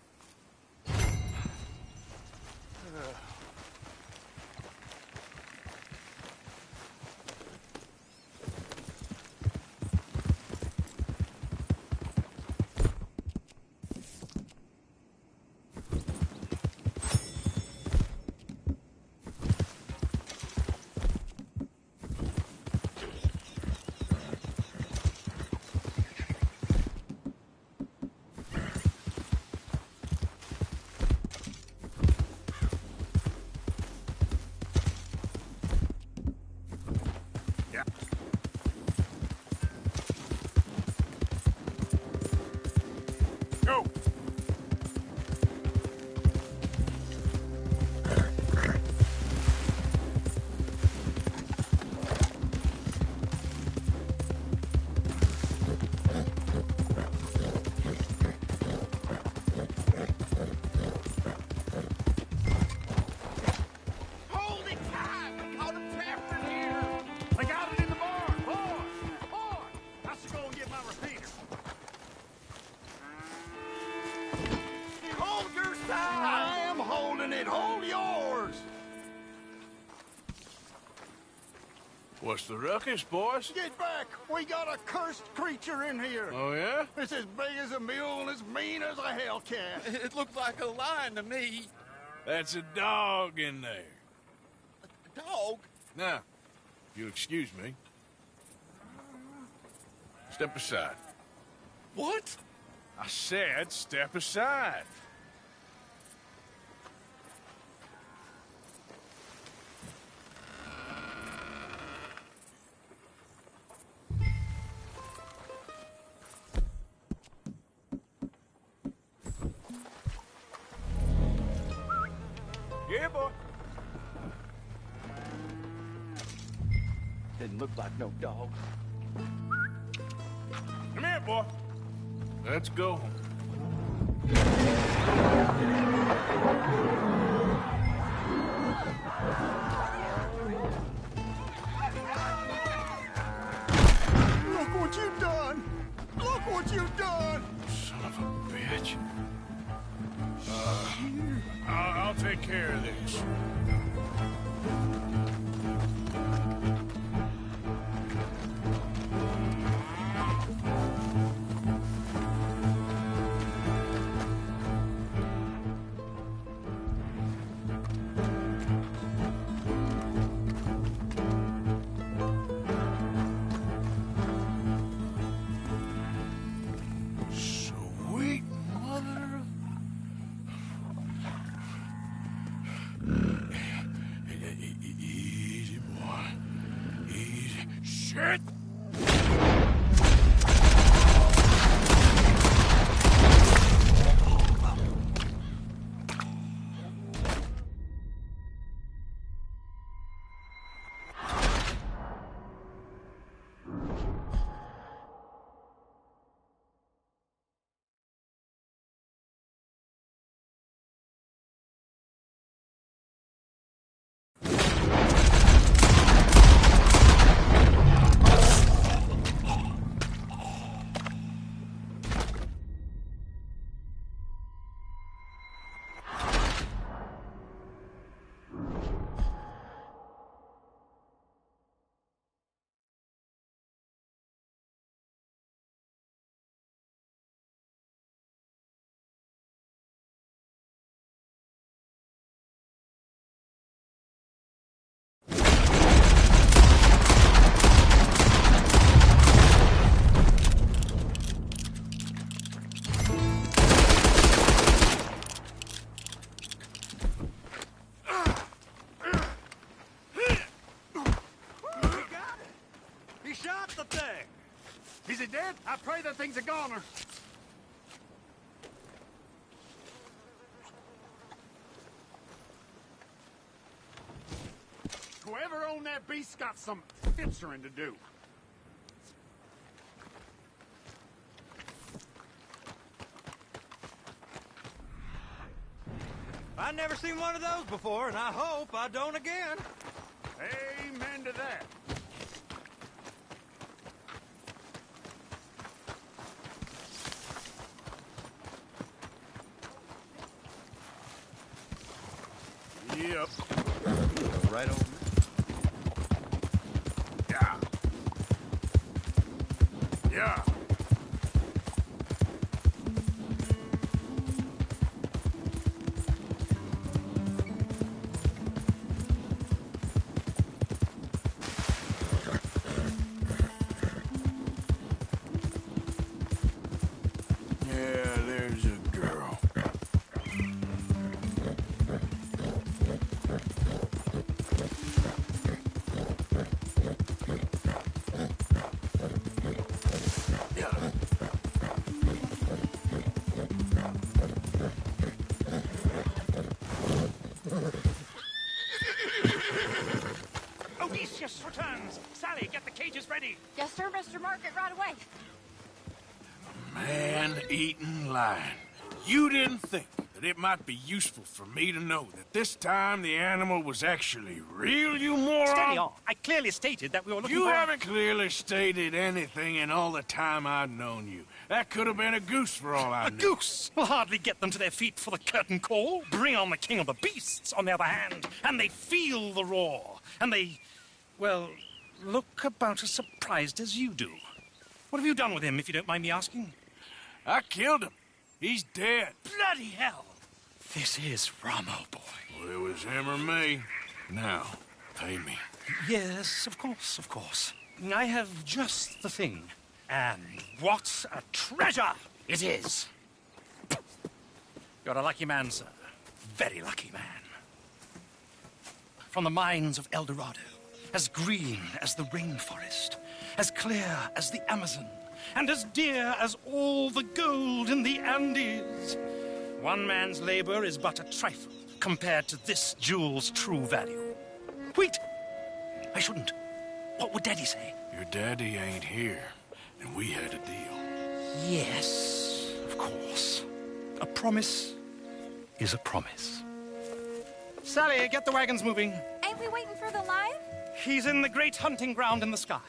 Go! Hold it tight! We caught him trapped in here! I got it in the barn! Boy! I should go and get my repeater. Hold your side! I am holding it. Hold yours. What's the ruckus, boys? Get back. We got a cursed creature in here. Oh, yeah? It's as big as a mule and as mean as a hellcat. It looked like a lion to me. That's a dog in there. Dog? Now, if you'll excuse me. Step aside. What? I said step aside. Yeah, boy. Didn't look like no dog. Come here, boy. Let's go. Look what you've done. Look what you've done. Son of a bitch. I'll take care of this. Sweet mother of... I pray that thing's a goner. Whoever owned that beast's got some answering to do. I've never seen one of those before, and I hope I don't again. Amen to that. Yep. Right over. Yeah. Yeah. Yeah, there's a girl. Odysseus returns. Sally, get the cages ready. Yes, sir, Mr. Market, right away. Man-eating lion. You didn't think that it might be useful for me to know that this time the animal was actually real, you moron? Steady on. I clearly stated that we were looking You for... haven't clearly stated anything in all the time I've known you. That could have been a goose for all I A knew. goose will hardly get them to their feet for the curtain call. Bring on the king of the beasts, on the other hand, and they feel the roar. And they, well, look about as surprised as you do. What have you done with him, if you don't mind me asking? I killed him. He's dead. Bloody hell! This is Ramo, boy. Well, it was him or me. Now, pay me. Yes, of course, of course. I have just the thing. And what a treasure it is! You're a lucky man, sir. Very lucky man. From the mines of El Dorado, as green as the rainforest, as clear as the Amazon, and as dear as all the gold in the Andes. One man's labor is but a trifle compared to this jewel's true value. Wait! I shouldn't. What would Daddy say? Your daddy ain't here, and we had a deal. Yes, of course. A promise is a promise. Sally, get the wagons moving. Ain't we waiting for the lion? He's in the great hunting ground in the sky.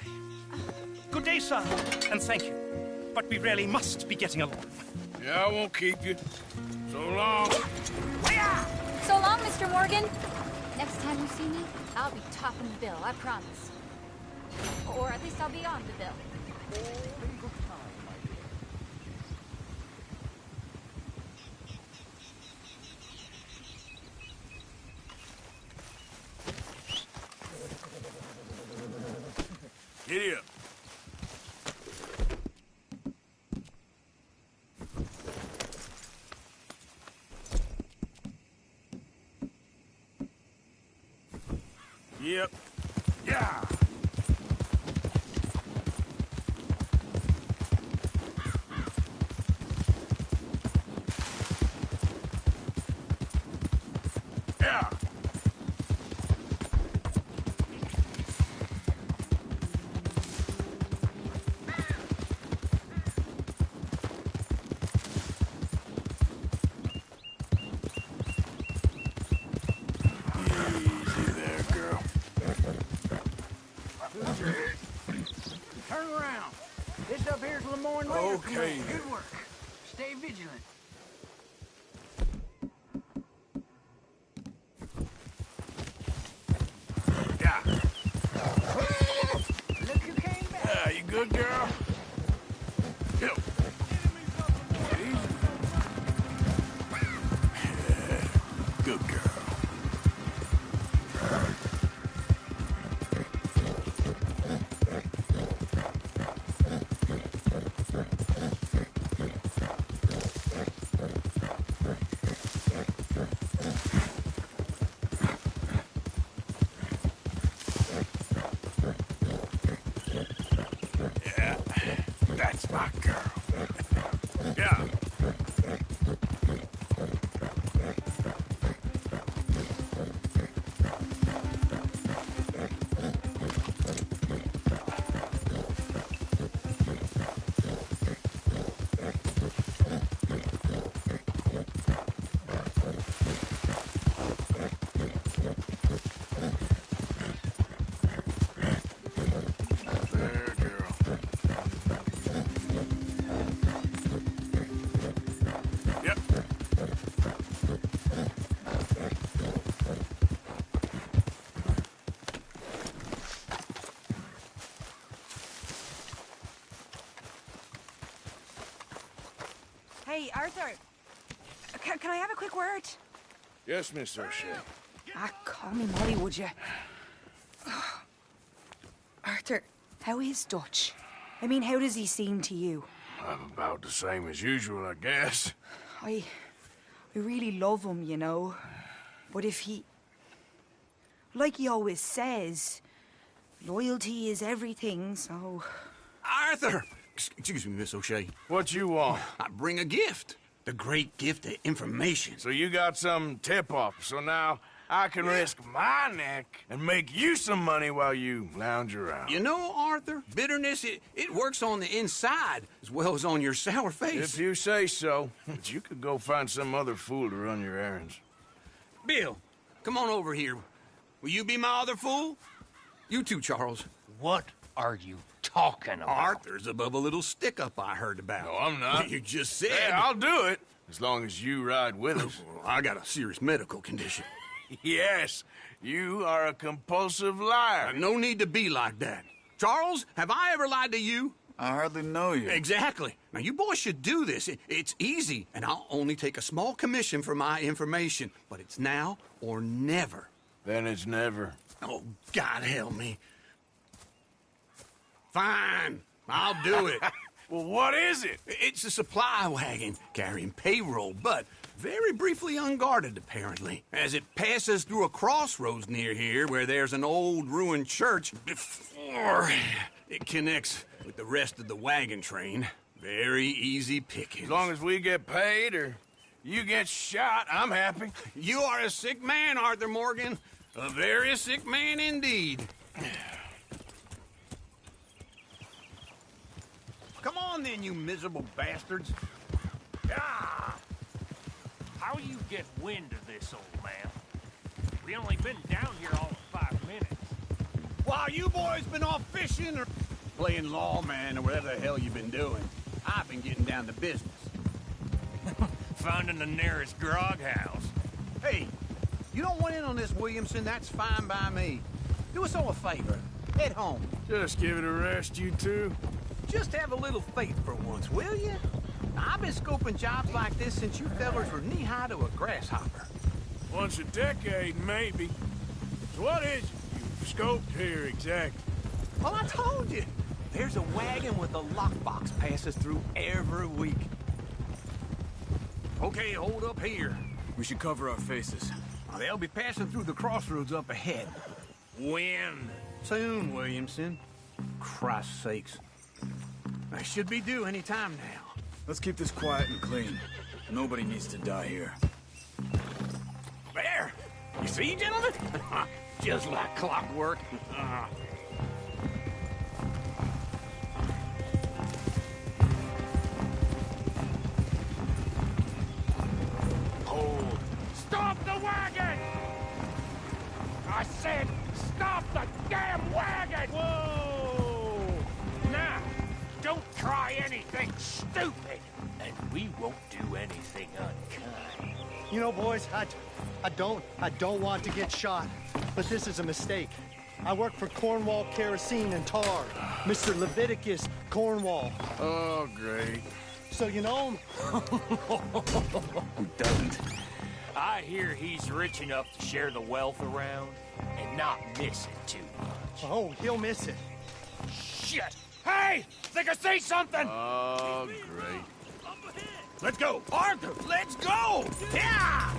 Good day, sir, and thank you. But we really must be getting along. Yeah, I won't keep you. So long. So long, Mr. Morgan. Next time you see me, I'll be topping the bill, I promise. Or at least I'll be on the bill. Giddy up. Yep. Yeah. Yeah. Easy there, girl. Turn around. This up here's Lemoyne Raider. Okay. Good work. Stay vigilant. Yeah. Look who came back. Yeah, you good, girl? Yo. Easy. Yeah, good girl. Yeah. girl. Yeah. Hey, Arthur. Can I have a quick word? Yes, Miss O'Shea. Ah, call me Molly, would you? Arthur, how is Dutch? I mean, how does he seem to you? I'm about the same as usual, I guess. I really love him, you know. But if he... Like he always says, loyalty is everything, so... Arthur! Excuse me, Miss O'Shea. What you want? I bring a gift. The great gift of information. So you got some tip-off, so now I can risk my neck and make you some money while you lounge around. You know, Arthur, bitterness, it works on the inside as well as on your sour face. If you say so. But you could go find some other fool to run your errands. Bill, come on over here. Will you be my other fool? You too, Charles. What are you talking about? Arthur's above a little stick-up I heard about. No, I'm not. You just said... Yeah, I'll do it, as long as you ride with us. I got a serious medical condition. Yes, you are a compulsive liar. No need to be like that. Charles, have I ever lied to you? I hardly know you. Exactly. Now, you boys should do this. It's easy, and I'll only take a small commission for my information. But it's now or never. Then it's never. Oh, God help me. Fine. I'll do it. Well, what is it? It's a supply wagon carrying payroll, but very briefly unguarded, apparently. As it passes through a crossroads near here where there's an old ruined church before it connects with the rest of the wagon train. Very easy pickings. As long as we get paid or you get shot, I'm happy. You are a sick man, Arthur Morgan. A very sick man indeed. Come on then, you miserable bastards. Ah! How you get wind of this, old man? We only been down here all of 5 minutes. While you boys been off fishing or playing lawman or whatever the hell you've been doing, I've been getting down to business. Finding the nearest grog house. Hey, you don't want in on this, Williamson, that's fine by me. Do us all a favor. Head home. Just give it a rest, you two. Just have a little faith for once, will you? I've been scoping jobs like this since you fellers were knee-high to a grasshopper. Once a decade, maybe. So what is it you've scoped here exactly? Well, I told you. There's a wagon with a lockbox passes through every week. Okay, hold up here. We should cover our faces. They'll be passing through the crossroads up ahead. When? Soon, Williamson. Christ's sakes. I should be due any time now. Let's keep this quiet and clean. Nobody needs to die here. There! You see, gentlemen? Just like clockwork. Hold. Stop the wagon! I said, stop the damn wagon! Whoa! Now, don't try anything stupid. And we won't do anything unkind. You know, boys, I don't want to get shot, but this is a mistake. I work for Cornwall Kerosene and Tar, Mr. Leviticus Cornwall. Oh, great. So you know him? Who doesn't? I hear he's rich enough to share the wealth around and not miss it too much. Oh, he'll miss it. Shit! Hey! Think I see something! Oh, great. Let's go! Arthur, let's go! Yeah!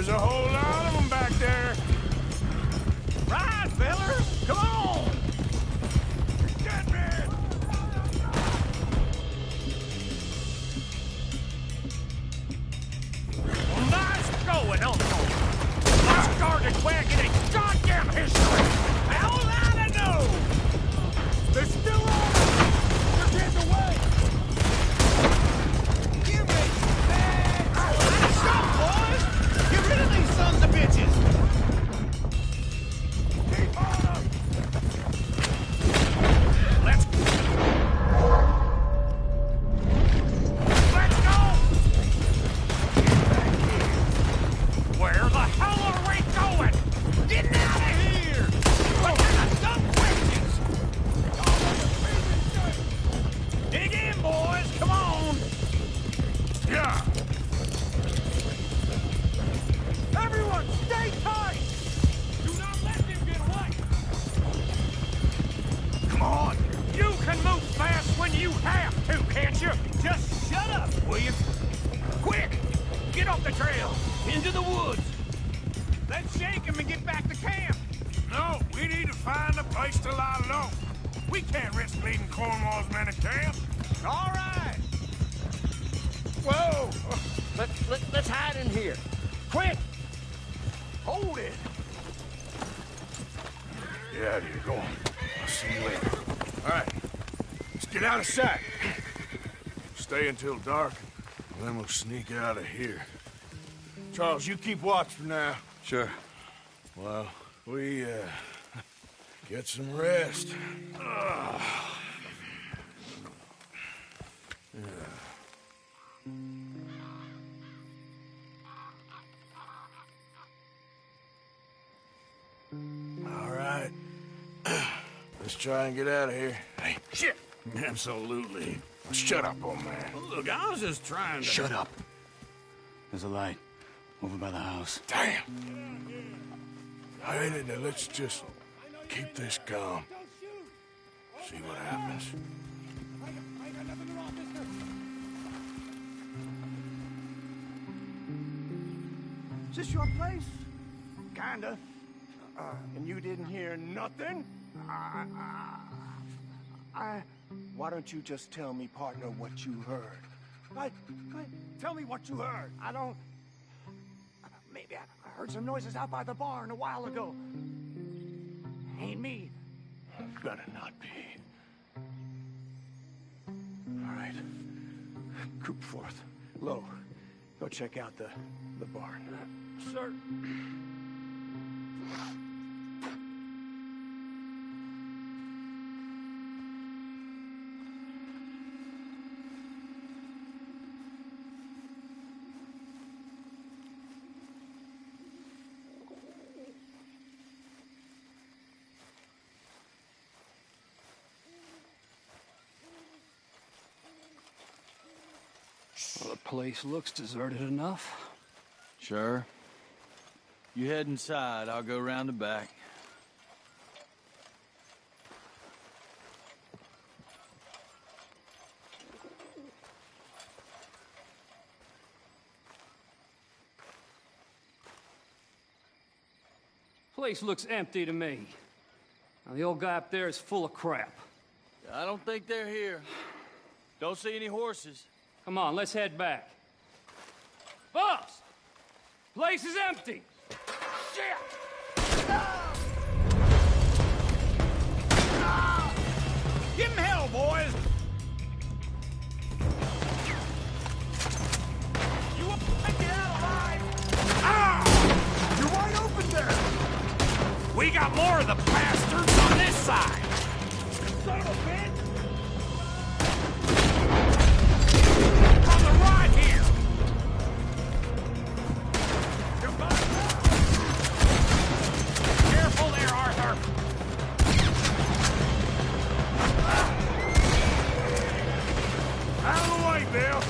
There's a whole lot of them back there. Right, fellers! Come on! Get me! Nice going on, Let's guard the wagon in goddamn history! How I know? They're still on! They're getting away! Give me that! Stop, boys! Get rid of these sons of bitches! Keep on them! Let's go! Where the hell are we going? Getting out of here! What kind of dumb questions? Dig in, boys! Come on! Yeah! Everyone, stay tight! Do not let them get away! Come on! You can move fast when you have to, can't you? Just shut up, will you? Quick! Get off the trail! Into the woods! Let's shake him and get back to camp! No, we need to find a place to lie low. We can't risk leading Cornwall's men to camp. All right! Whoa! Let's hide in here. Quick! Hold it! Get out of here, go on. I'll see you later. All right, let's get out of sight. Stay until dark, and then we'll sneak out of here. Charles, you keep watch for now. Sure. Well, we, get some rest. All right. Let's try and get out of here. Hey, Shit! Absolutely. shut up, old man. Look, I was just trying to... Shut up. There's a light over by the house. Damn. All right, now let's just keep this calm. See what happens. Is this your place? Kinda. And you didn't hear nothing? Why don't you just tell me, partner, what you heard? Tell me what you heard. I don't... Maybe I heard some noises out by the barn a while ago. Ain't me. Better not be. All right. Group forth. Low. Go check out the barn. Sir. Well, the place looks deserted enough. Sure. You head inside, I'll go round the back. Place looks empty to me. Now, the old guy up there is full of crap. I don't think they're here. Don't see any horses. Come on, let's head back. Boss! Place is empty! Shit! Give him hell, boys! You won't get out alive! Ah! You're wide open there! We got more of the bastards on this side! Son of a bitch! On the right here! Careful there, Arthur! Out of the way, Bill!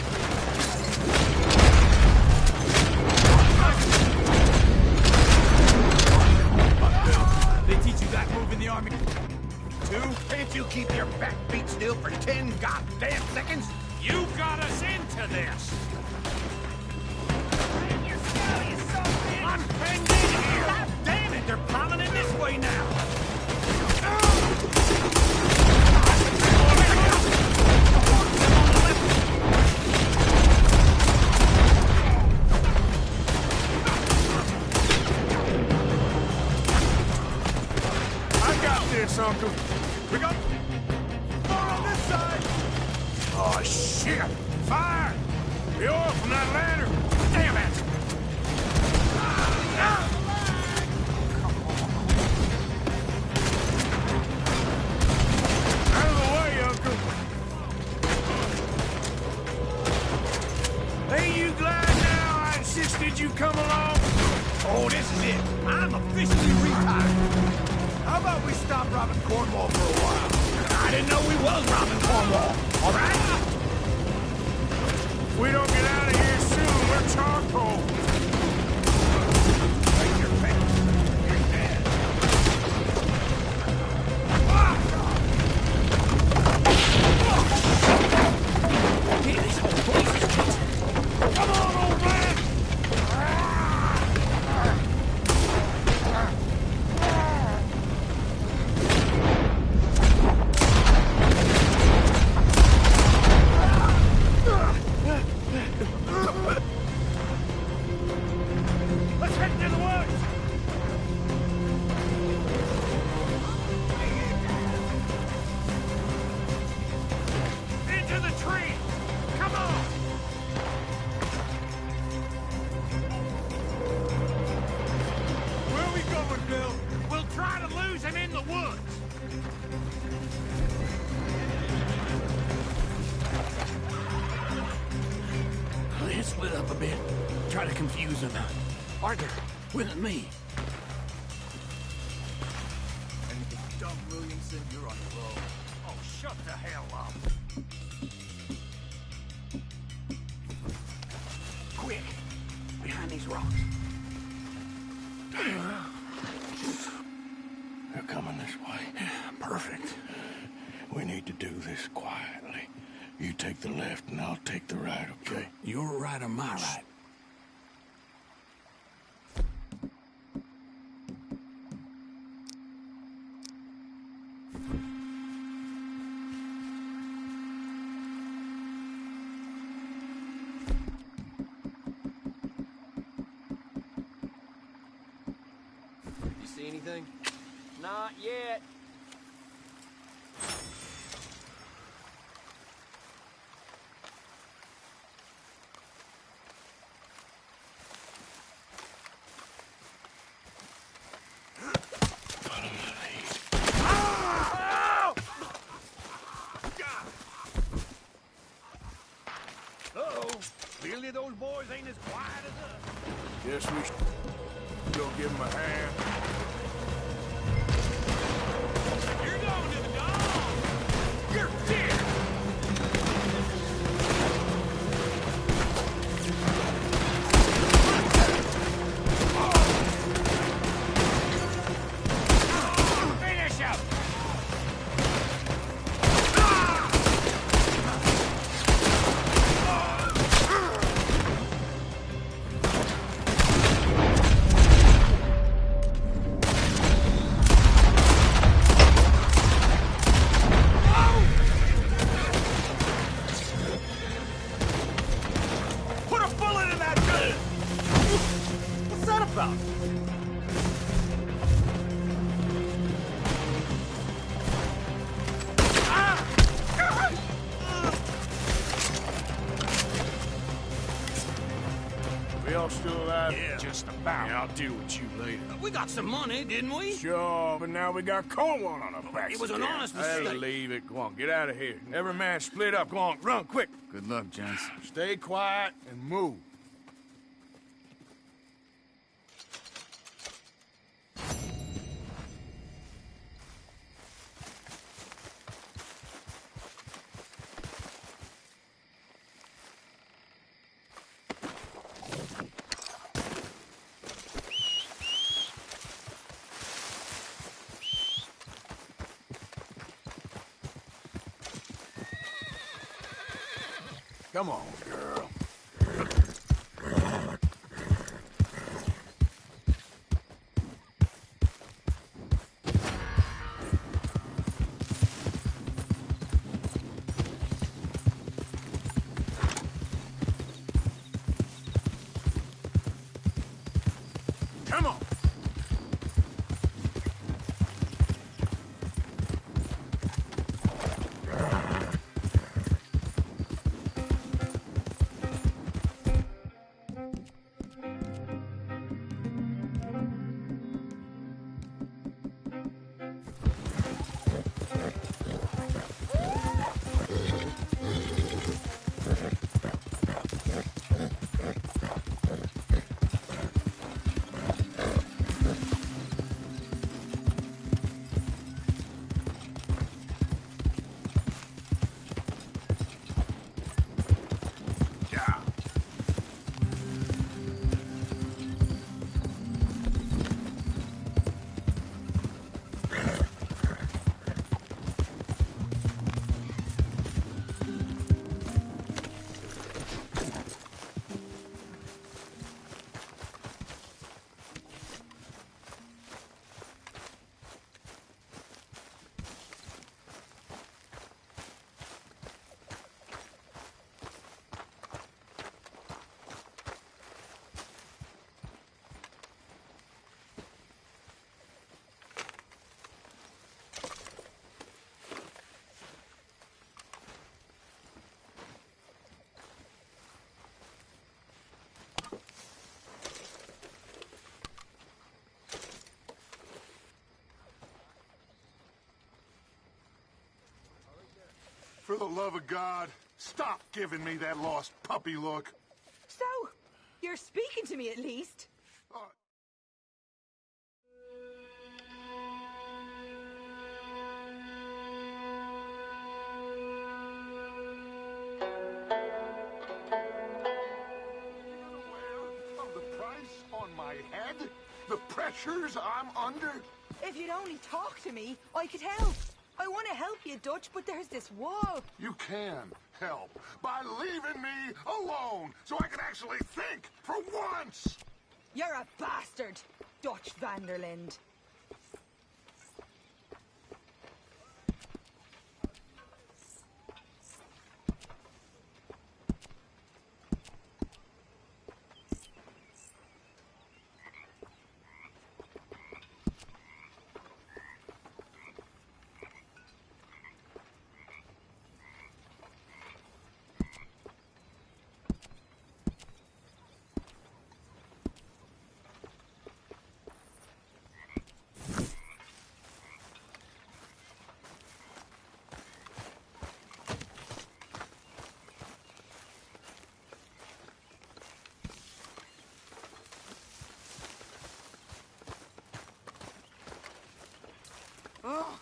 They teach you that move in the army, too? Can't you keep your back beat still for 10 goddamn seconds? You got us into this! I'm pinned in here! God damn it! They're piling in this way now! I got this, Uncle. We got more on this side. Oh, shit! Fire! The oil from that lantern! Damn it! Out of the way, Uncle! Ain't you glad now I insisted you come along? Oh, this is it. I'm officially retired. How about we stop robbing Cornwall for a while? I didn't know we was robbing Cornwall. All right? If we don't get out of here soon, we're charcoal. Come on, old man! Let's head to the woods! Into the tree! Come on! Where are we going, Bill? We'll try to lose him in the woods! Let's split up a bit. Try to confuse them. Arthur, with me. Anything dumb, Williamson, you're on your own. Oh, shut the hell up. Quick! Behind these rocks. They're coming this way. Perfect. We need to do this quietly. You take the left and I'll take the right, okay? Your right or my right? You see anything? Not yet. Uh-oh. Clearly those boys ain't as quiet as us. Guess we should go give him a hand. You're going to the dog! You're dead! Finish him! Put a bullet in that gun! What's that about? We all still alive? Yeah. Just about. Yeah, I'll deal with you later. We got some money, didn't we? Sure, but now we got Cornwall on our backs. It was an honest I'll mistake. leave it. Go on, get out of here. Every man split up. Go on, run quick. Good luck, gents. Stay quiet and move. Come on, girl. For the love of God, stop giving me that lost puppy look. So, you're speaking to me at least. Of the price on my head? The pressures I'm under? If you'd only talk to me, I could help. I want to help you, Dutch, but there's this wall. You can help by leaving me alone so I can actually think for once. You're a bastard, Dutch van der Linde. Oh,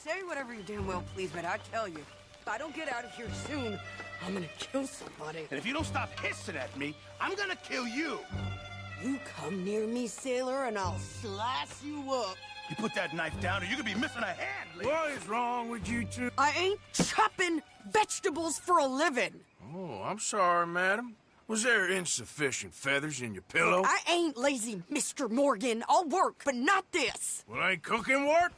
say whatever you damn well please, but I tell you, if I don't get out of here soon, I'm gonna kill somebody. And if you don't stop hissing at me, I'm gonna kill you. You come near me, sailor, and I'll slice you up. You put that knife down or you're gonna be missing a hand, Lee. What is wrong with you two? I ain't chopping vegetables for a living. Oh, I'm sorry, madam. Was there insufficient feathers in your pillow? I ain't lazy, Mr. Morgan. I'll work, but not this. Well, ain't cooking work?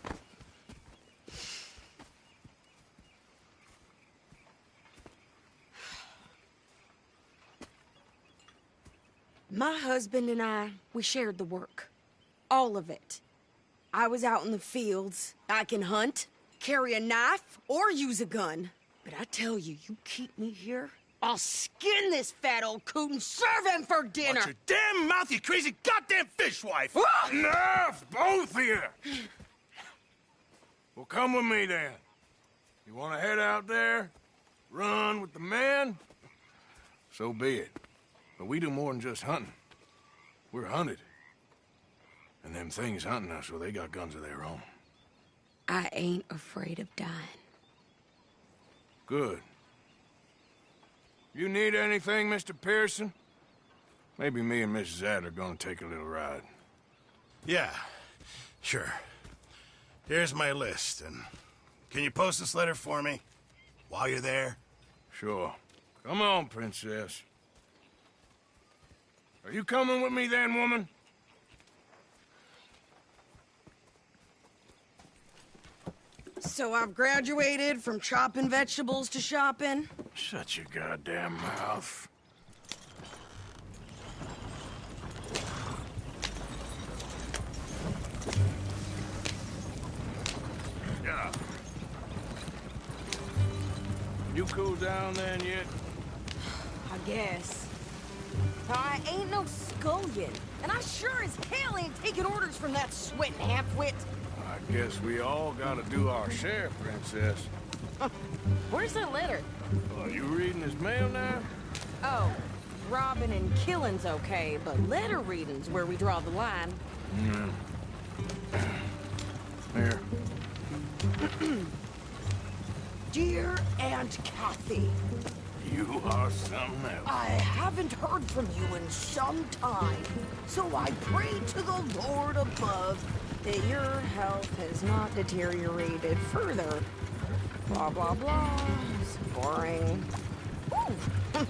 My husband and I, we shared the work. All of it. I was out in the fields. I can hunt, carry a knife, or use a gun. But I tell you, you keep me here, I'll skin this fat old coot and serve him for dinner. Watch your damn mouth, you crazy goddamn fishwife! Enough, both of you! Well, come with me, then. You want to head out there? Run with the men? So be it. But we do more than just hunting. We're hunted. And them things hunting us, well, they got guns of their own. I ain't afraid of dying. Good. You need anything, Mr. Pearson? Maybe me and Mrs. Adler are gonna take a little ride. Yeah, sure. Here's my list, and can you post this letter for me while you're there? Sure. Come on, Princess. Are you coming with me then, woman? So I've graduated from chopping vegetables to shopping? Shut your goddamn mouth. Yeah. You cool down then yet? I guess. I ain't no scullion, and I sure as hell ain't taking orders from that sweating half-wit. I guess we all gotta do our share, Princess. Where's that letter? Are you reading his mail now? Oh, robbing and killing's okay, but letter reading's where we draw the line. Here. Dear Aunt Kathy, You are something else. I haven't heard from you in some time, so I pray to the Lord above that your health has not deteriorated further. Blah, blah, blah. It's boring. Ooh.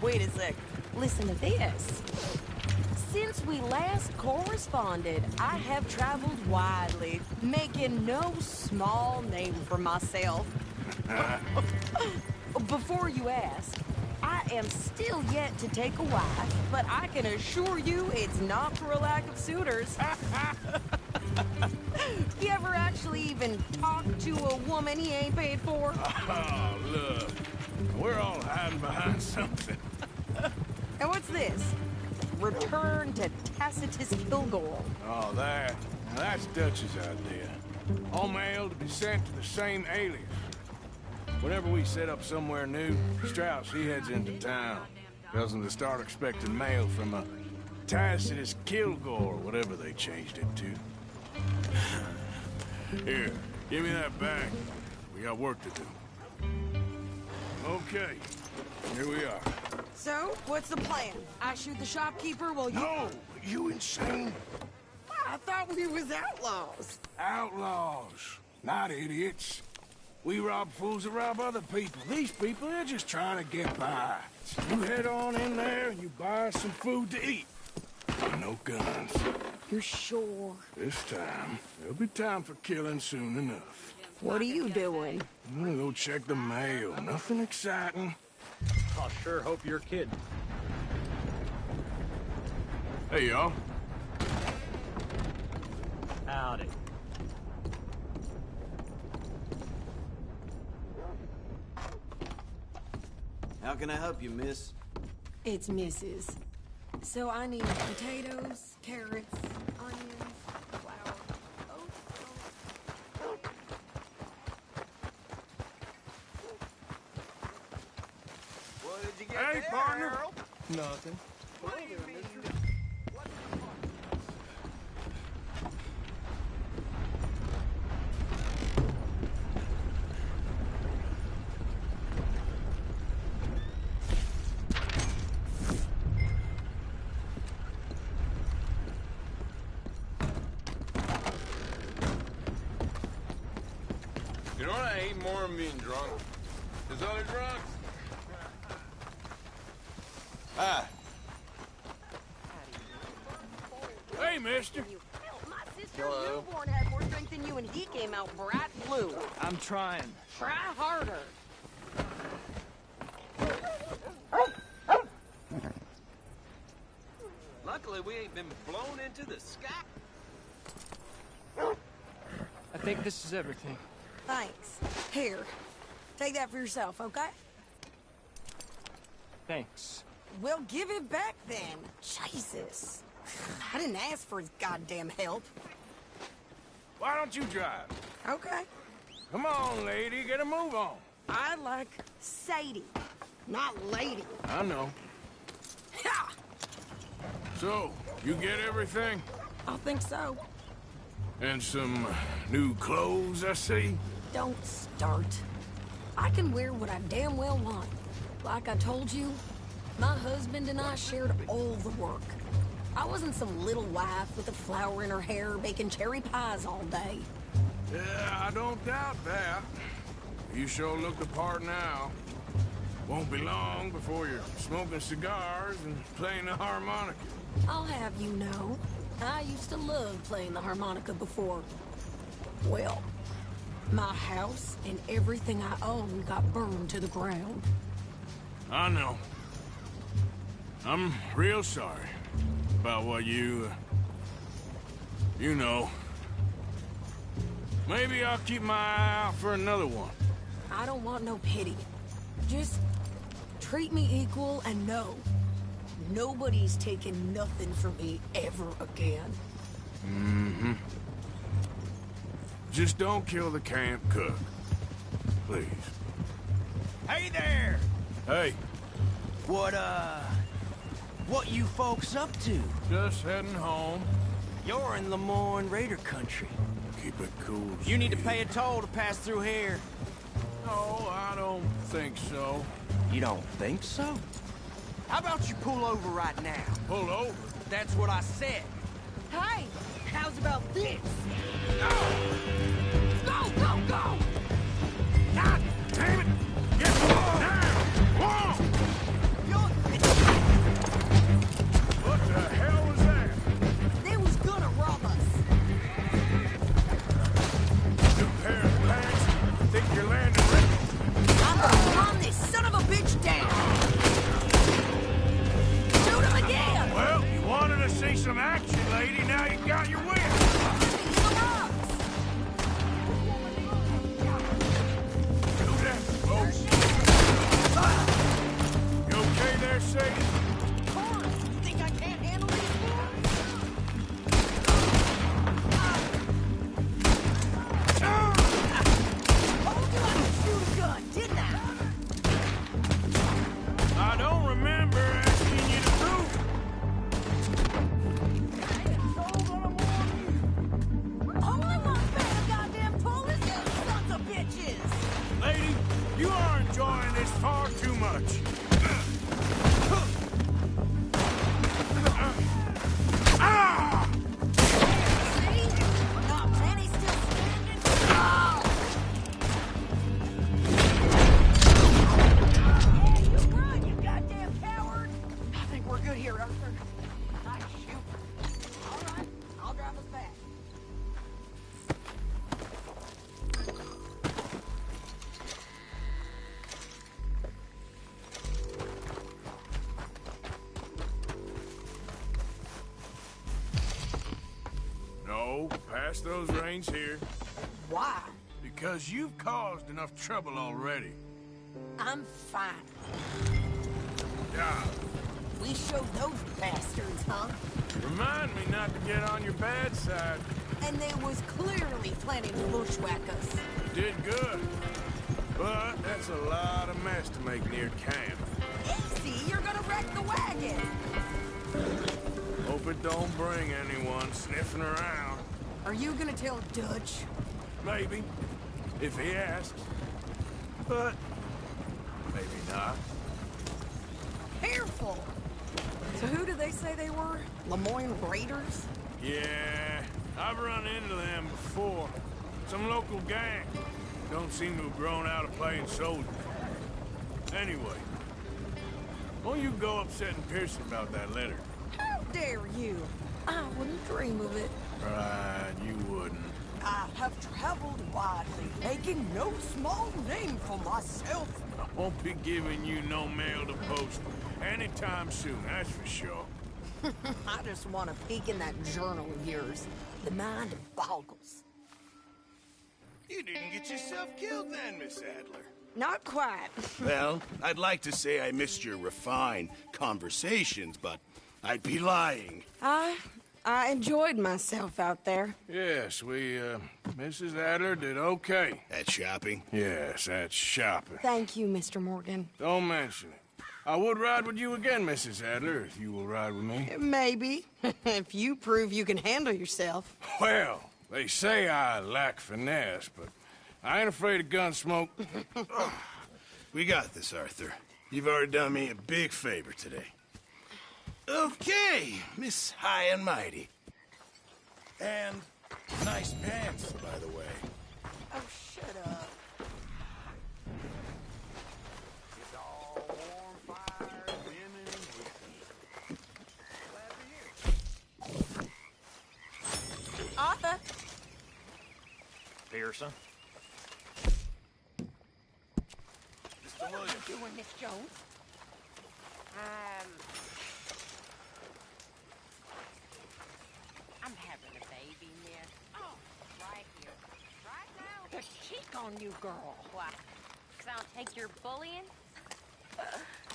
Wait a sec. Listen to this. Since we last corresponded, I have traveled widely, making no small name for myself. Before you ask, I am still yet to take a wife, but I can assure you it's not for a lack of suitors. You ever actually even talk to a woman he ain't paid for? Oh, look. We're all hiding behind something. And what's this? Return to Tacitus Kilgore. Oh, that. Now that's Dutch's idea. All mail to be sent to the same alias. Whenever we set up somewhere new, Strauss, he heads into town. Tells them to start expecting mail from a Tacitus Kilgore, whatever they changed it to. Here, give me that bag. We got work to do. Okay, here we are. So, what's the plan? I shoot the shopkeeper while you... No! You insane? I thought we was outlaws. Outlaws, not idiots. We rob fools that rob other people. These people, they're just trying to get by. So you head on in there and you buy us some food to eat. No guns. You're sure? This time, there'll be time for killing soon enough. What are you doing? I'm gonna go check the mail. Nothing exciting. I sure hope you're kidding. Hey, y'all. Howdy. How can I help you, miss? It's Mrs. So I need potatoes, carrots, onions, flour, oats. What did you get Hey, there, partner. Harold? Nothing. What do you mean? You know what I hate more than being drunk? Is other drunks. Hi. Hey, mister. My sister's newborn had more strength than you, and he came out bright blue. I'm trying. Try harder. Luckily, we ain't been blown into the sky. I think this is everything. Thanks. Here, take that for yourself, okay? Thanks. Well, give it back then. Jesus. I didn't ask for his goddamn help. Why don't you drive? Okay. Come on, lady. Get a move on. I like Sadie, not lady. I know. Ha! So, you get everything? I think so. And some new clothes, I see? Don't start. I can wear what I damn well want. Like I told you, my husband and I shared all the work. I wasn't some little wife with a flower in her hair baking cherry pies all day. Yeah, I don't doubt that. You sure look the part now. Won't be long before you're smoking cigars and playing the harmonica. I'll have you know, I used to love playing the harmonica before. Well, my house and everything I own got burned to the ground. I know. I'm real sorry about what you know. Maybe I'll keep my eye out for another one. I don't want no pity. Just treat me equal and know nobody's taking nothing from me ever again. Mm-hmm. Just don't kill the camp cook. Please. Hey there! Hey. What you folks up to? Just heading home. You're in Lemoyne Raider country. Keep it cool. You need to pay a toll to pass through here. No, I don't think so. You don't think so? How about you pull over right now? Pull over? That's what I said. Hey, how's about this? Go! Go, go, go! God damn it! Get down! Whoa! What the hell was that? They was gonna rob us. New pair of pants? Think you're landing rich? I'm gonna run this son of a bitch down. Shoot him again! Well, you wanted to see some action, lady. Now you got your wish. is far too much. Not many still standing. Yeah, you run, you goddamn coward! I think we're good here, Arthur. Nice shoot. All right, I'll drive us back. No, pass those reins here. Why? Because you've caused enough trouble already. I'm fine. Yeah. We showed those bastards, huh? Remind me not to get on your bad side. And they was clearly planning to bushwhack us. Did good. But that's a lot of mess to make near camp. Easy, you're gonna wreck the wagon. Hope it don't bring anyone sniffing around. Are you gonna tell Dutch? Maybe. If he asks. But maybe not. Careful! So who did they say they were? Lemoyne Raiders? Yeah, I've run into them before. Some local gang. Don't seem to have grown out of playing soldier. Anyway, won't you go upsetting Pearson about that letter? How dare you? I wouldn't dream of it. Right, you wouldn't. I have traveled widely, making no small name for myself. I won't be giving you no mail to post anytime soon, that's for sure. I just want to peek in that journal of yours. The mind boggles. You didn't get yourself killed then, Miss Adler. Not quite. Well, I'd like to say I missed your refined conversations, but I'd be lying. I enjoyed myself out there. Yes, Mrs. Adler did okay. At shopping? Yes, at shopping. Thank you, Mr. Morgan. Don't mention it. I would ride with you again, Mrs. Adler, if you will ride with me. Maybe. If you prove you can handle yourself. Well, they say I lack finesse, but I ain't afraid of gun smoke. We got this, Arthur. You've already done me a big favor today. Okay, Miss High and Mighty. And nice pants, by the way. Oh, shut up. It's all warm fire, women, and whiskey. Arthur. Pearson? What are you doing, Miss Jones? I'm having a baby, miss. Oh, right here. Right now. The cheek on you, girl. Why? 'Cause I'll take your bullying?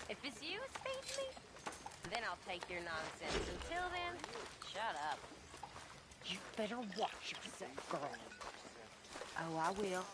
If it's you who's feeding me, then I'll take your nonsense. Until then, shut up. You better watch yourself, girl. Oh, I will.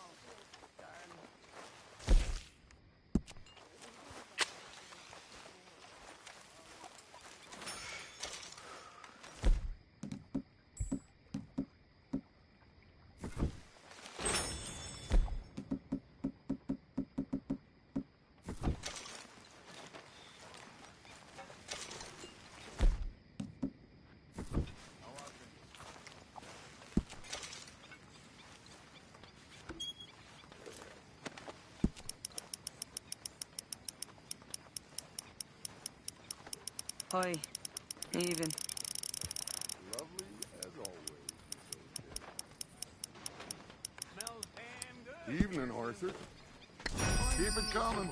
Hi. Even. Lovely as always. Evening, Arthur. Keep it coming.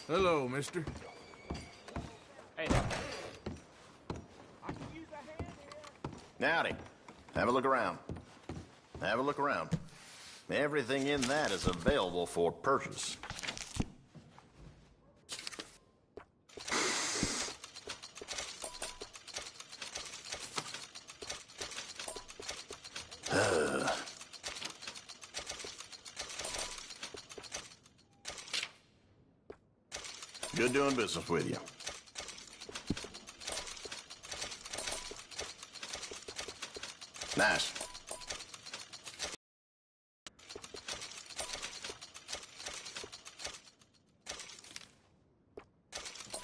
Hello, mister. Hey. Howdy. Have a look around. Have a look around. Everything in that is available for purchase. Good doing business with you. Nice.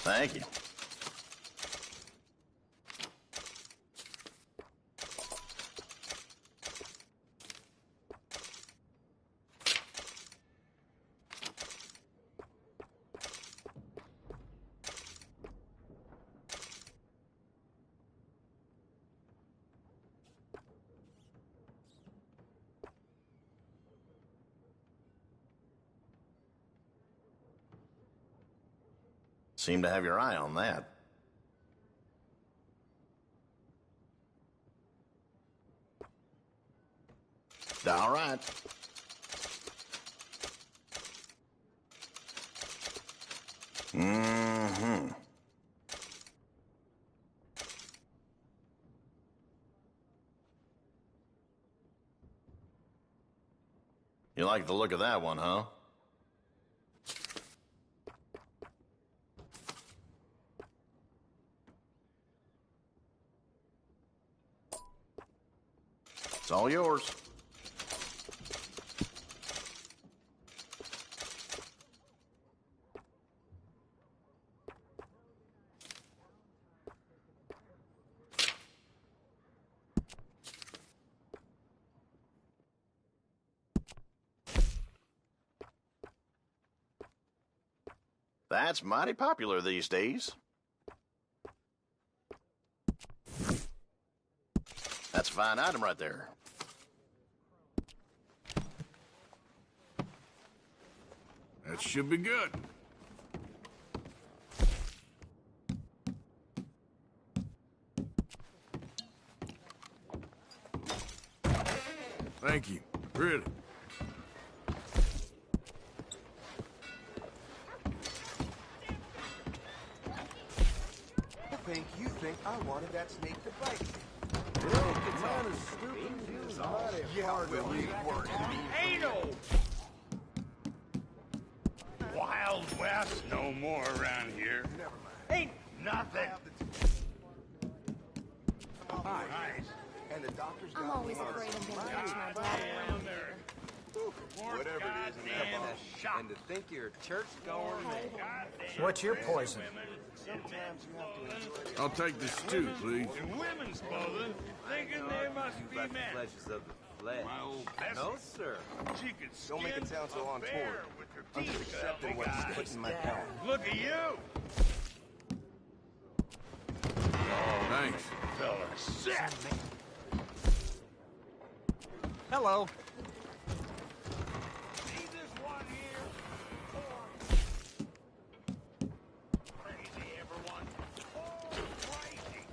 Thank you. Seem to have your eye on that. All right. Mm-hmm. You like the look of that one, huh? It's all yours. That's mighty popular these days. That's a fine item right there. That should be good. Thank you. Really. You think I wanted that snake to bite me? Well, the man is stupid. He's mighty hard to read words. Ado! Wild Wild West no more around here. Ain't nothing. Hi. And the doctor's I'm always afraid I'm gonna catch my dad around here. whatever it is in that bottle. And to think you're a church-going man. What's your poison? I'll take the stew, please. In women's clothing, thinking they must be men. Pleasures of the flesh. My old Bessie. No, sir. She could Don't make it sound so untoward. I'm just accepting what he's putting in my palm. Look at you! Thanks. Fella sick! Hello. See this one here? Crazy, everyone. Oh, crazy.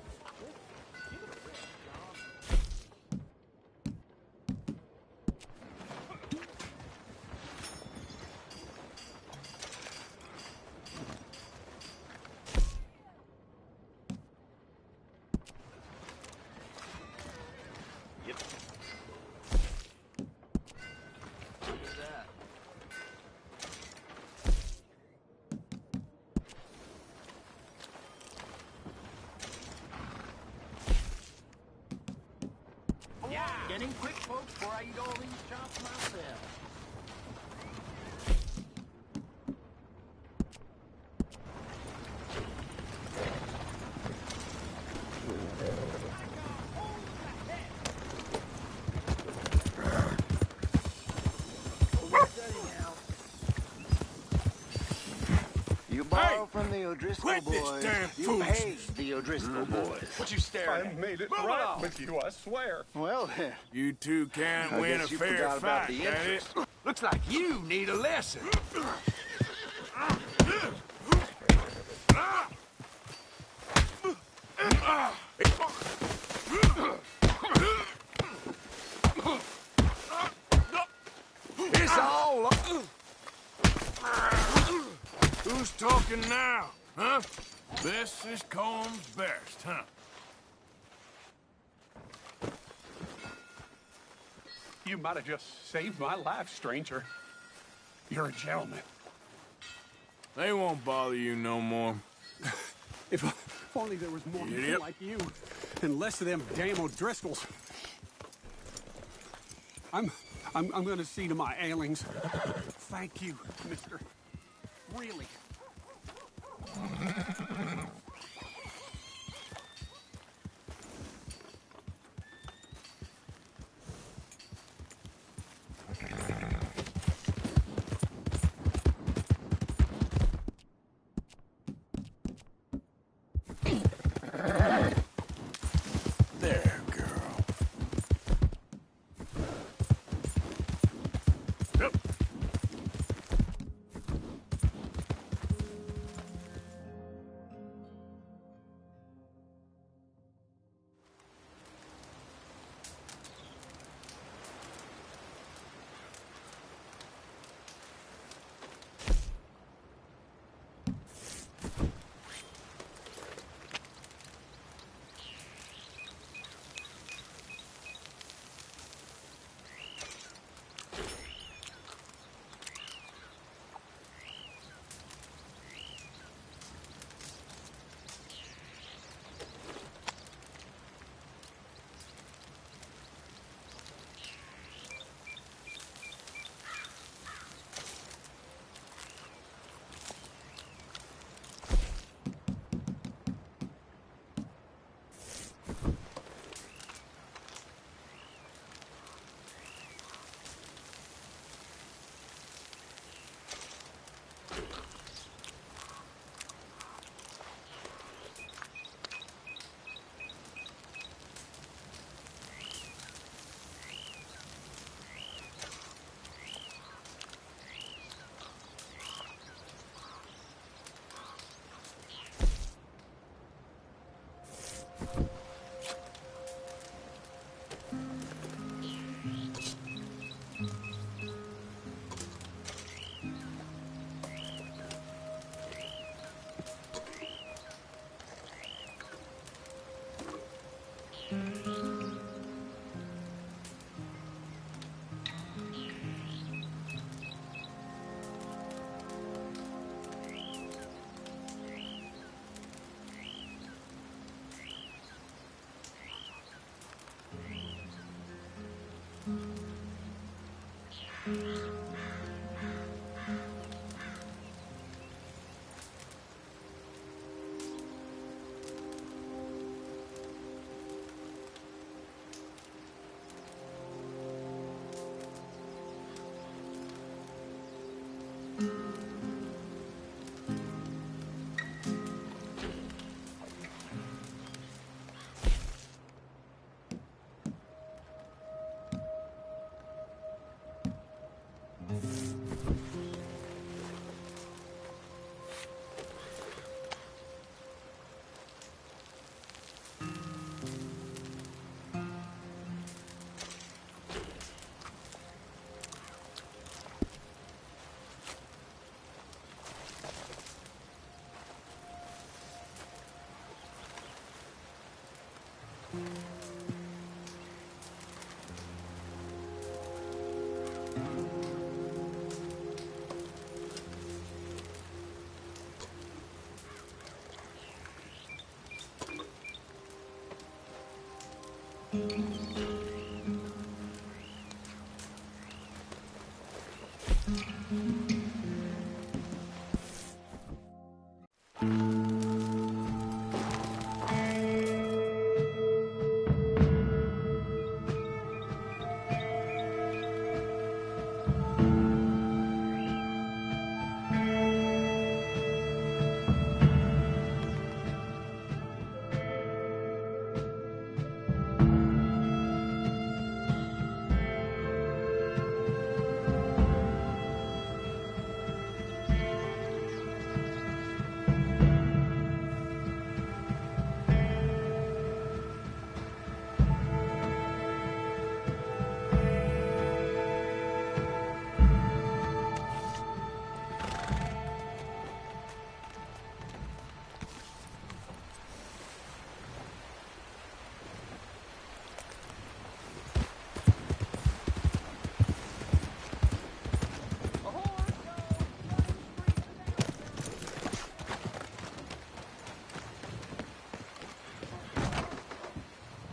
Getting quick, folks, before I eat all these chops myself. You borrow from the O'Driscoll quit this boys. damn You foolishness. hate the O'Driscoll boys. What you staring at? I made it Move right along. with you, I swear. Well, You two can't I win a guess you fair forgot about fight, the can it? interest. Looks like you need a lesson. It's all Who's talking now, huh? This is Combs' best, huh? You might have just saved my life, stranger. You're a gentleman. They won't bother you no more. If only there was more Idiot. people like you and less of them damn O'Driscolls. I'm gonna see to my ailings. Thank you, mister. Really. There, girl. Yep.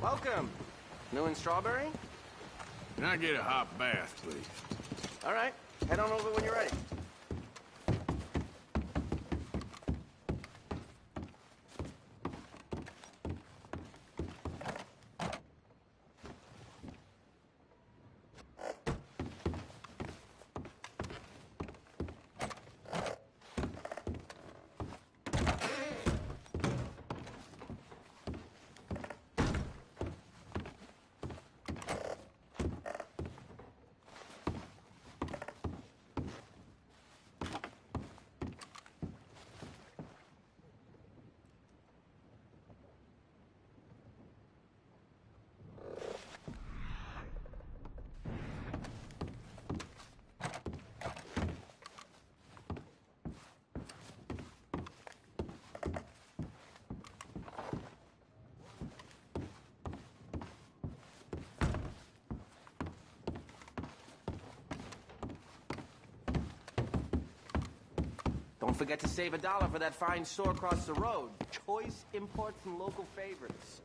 Welcome. New in Strawberry? Can I get a hot bath, please? All right. Head on over when you're ready. Don't forget to save $1 for that fine store across the road. Choice imports and local favorites.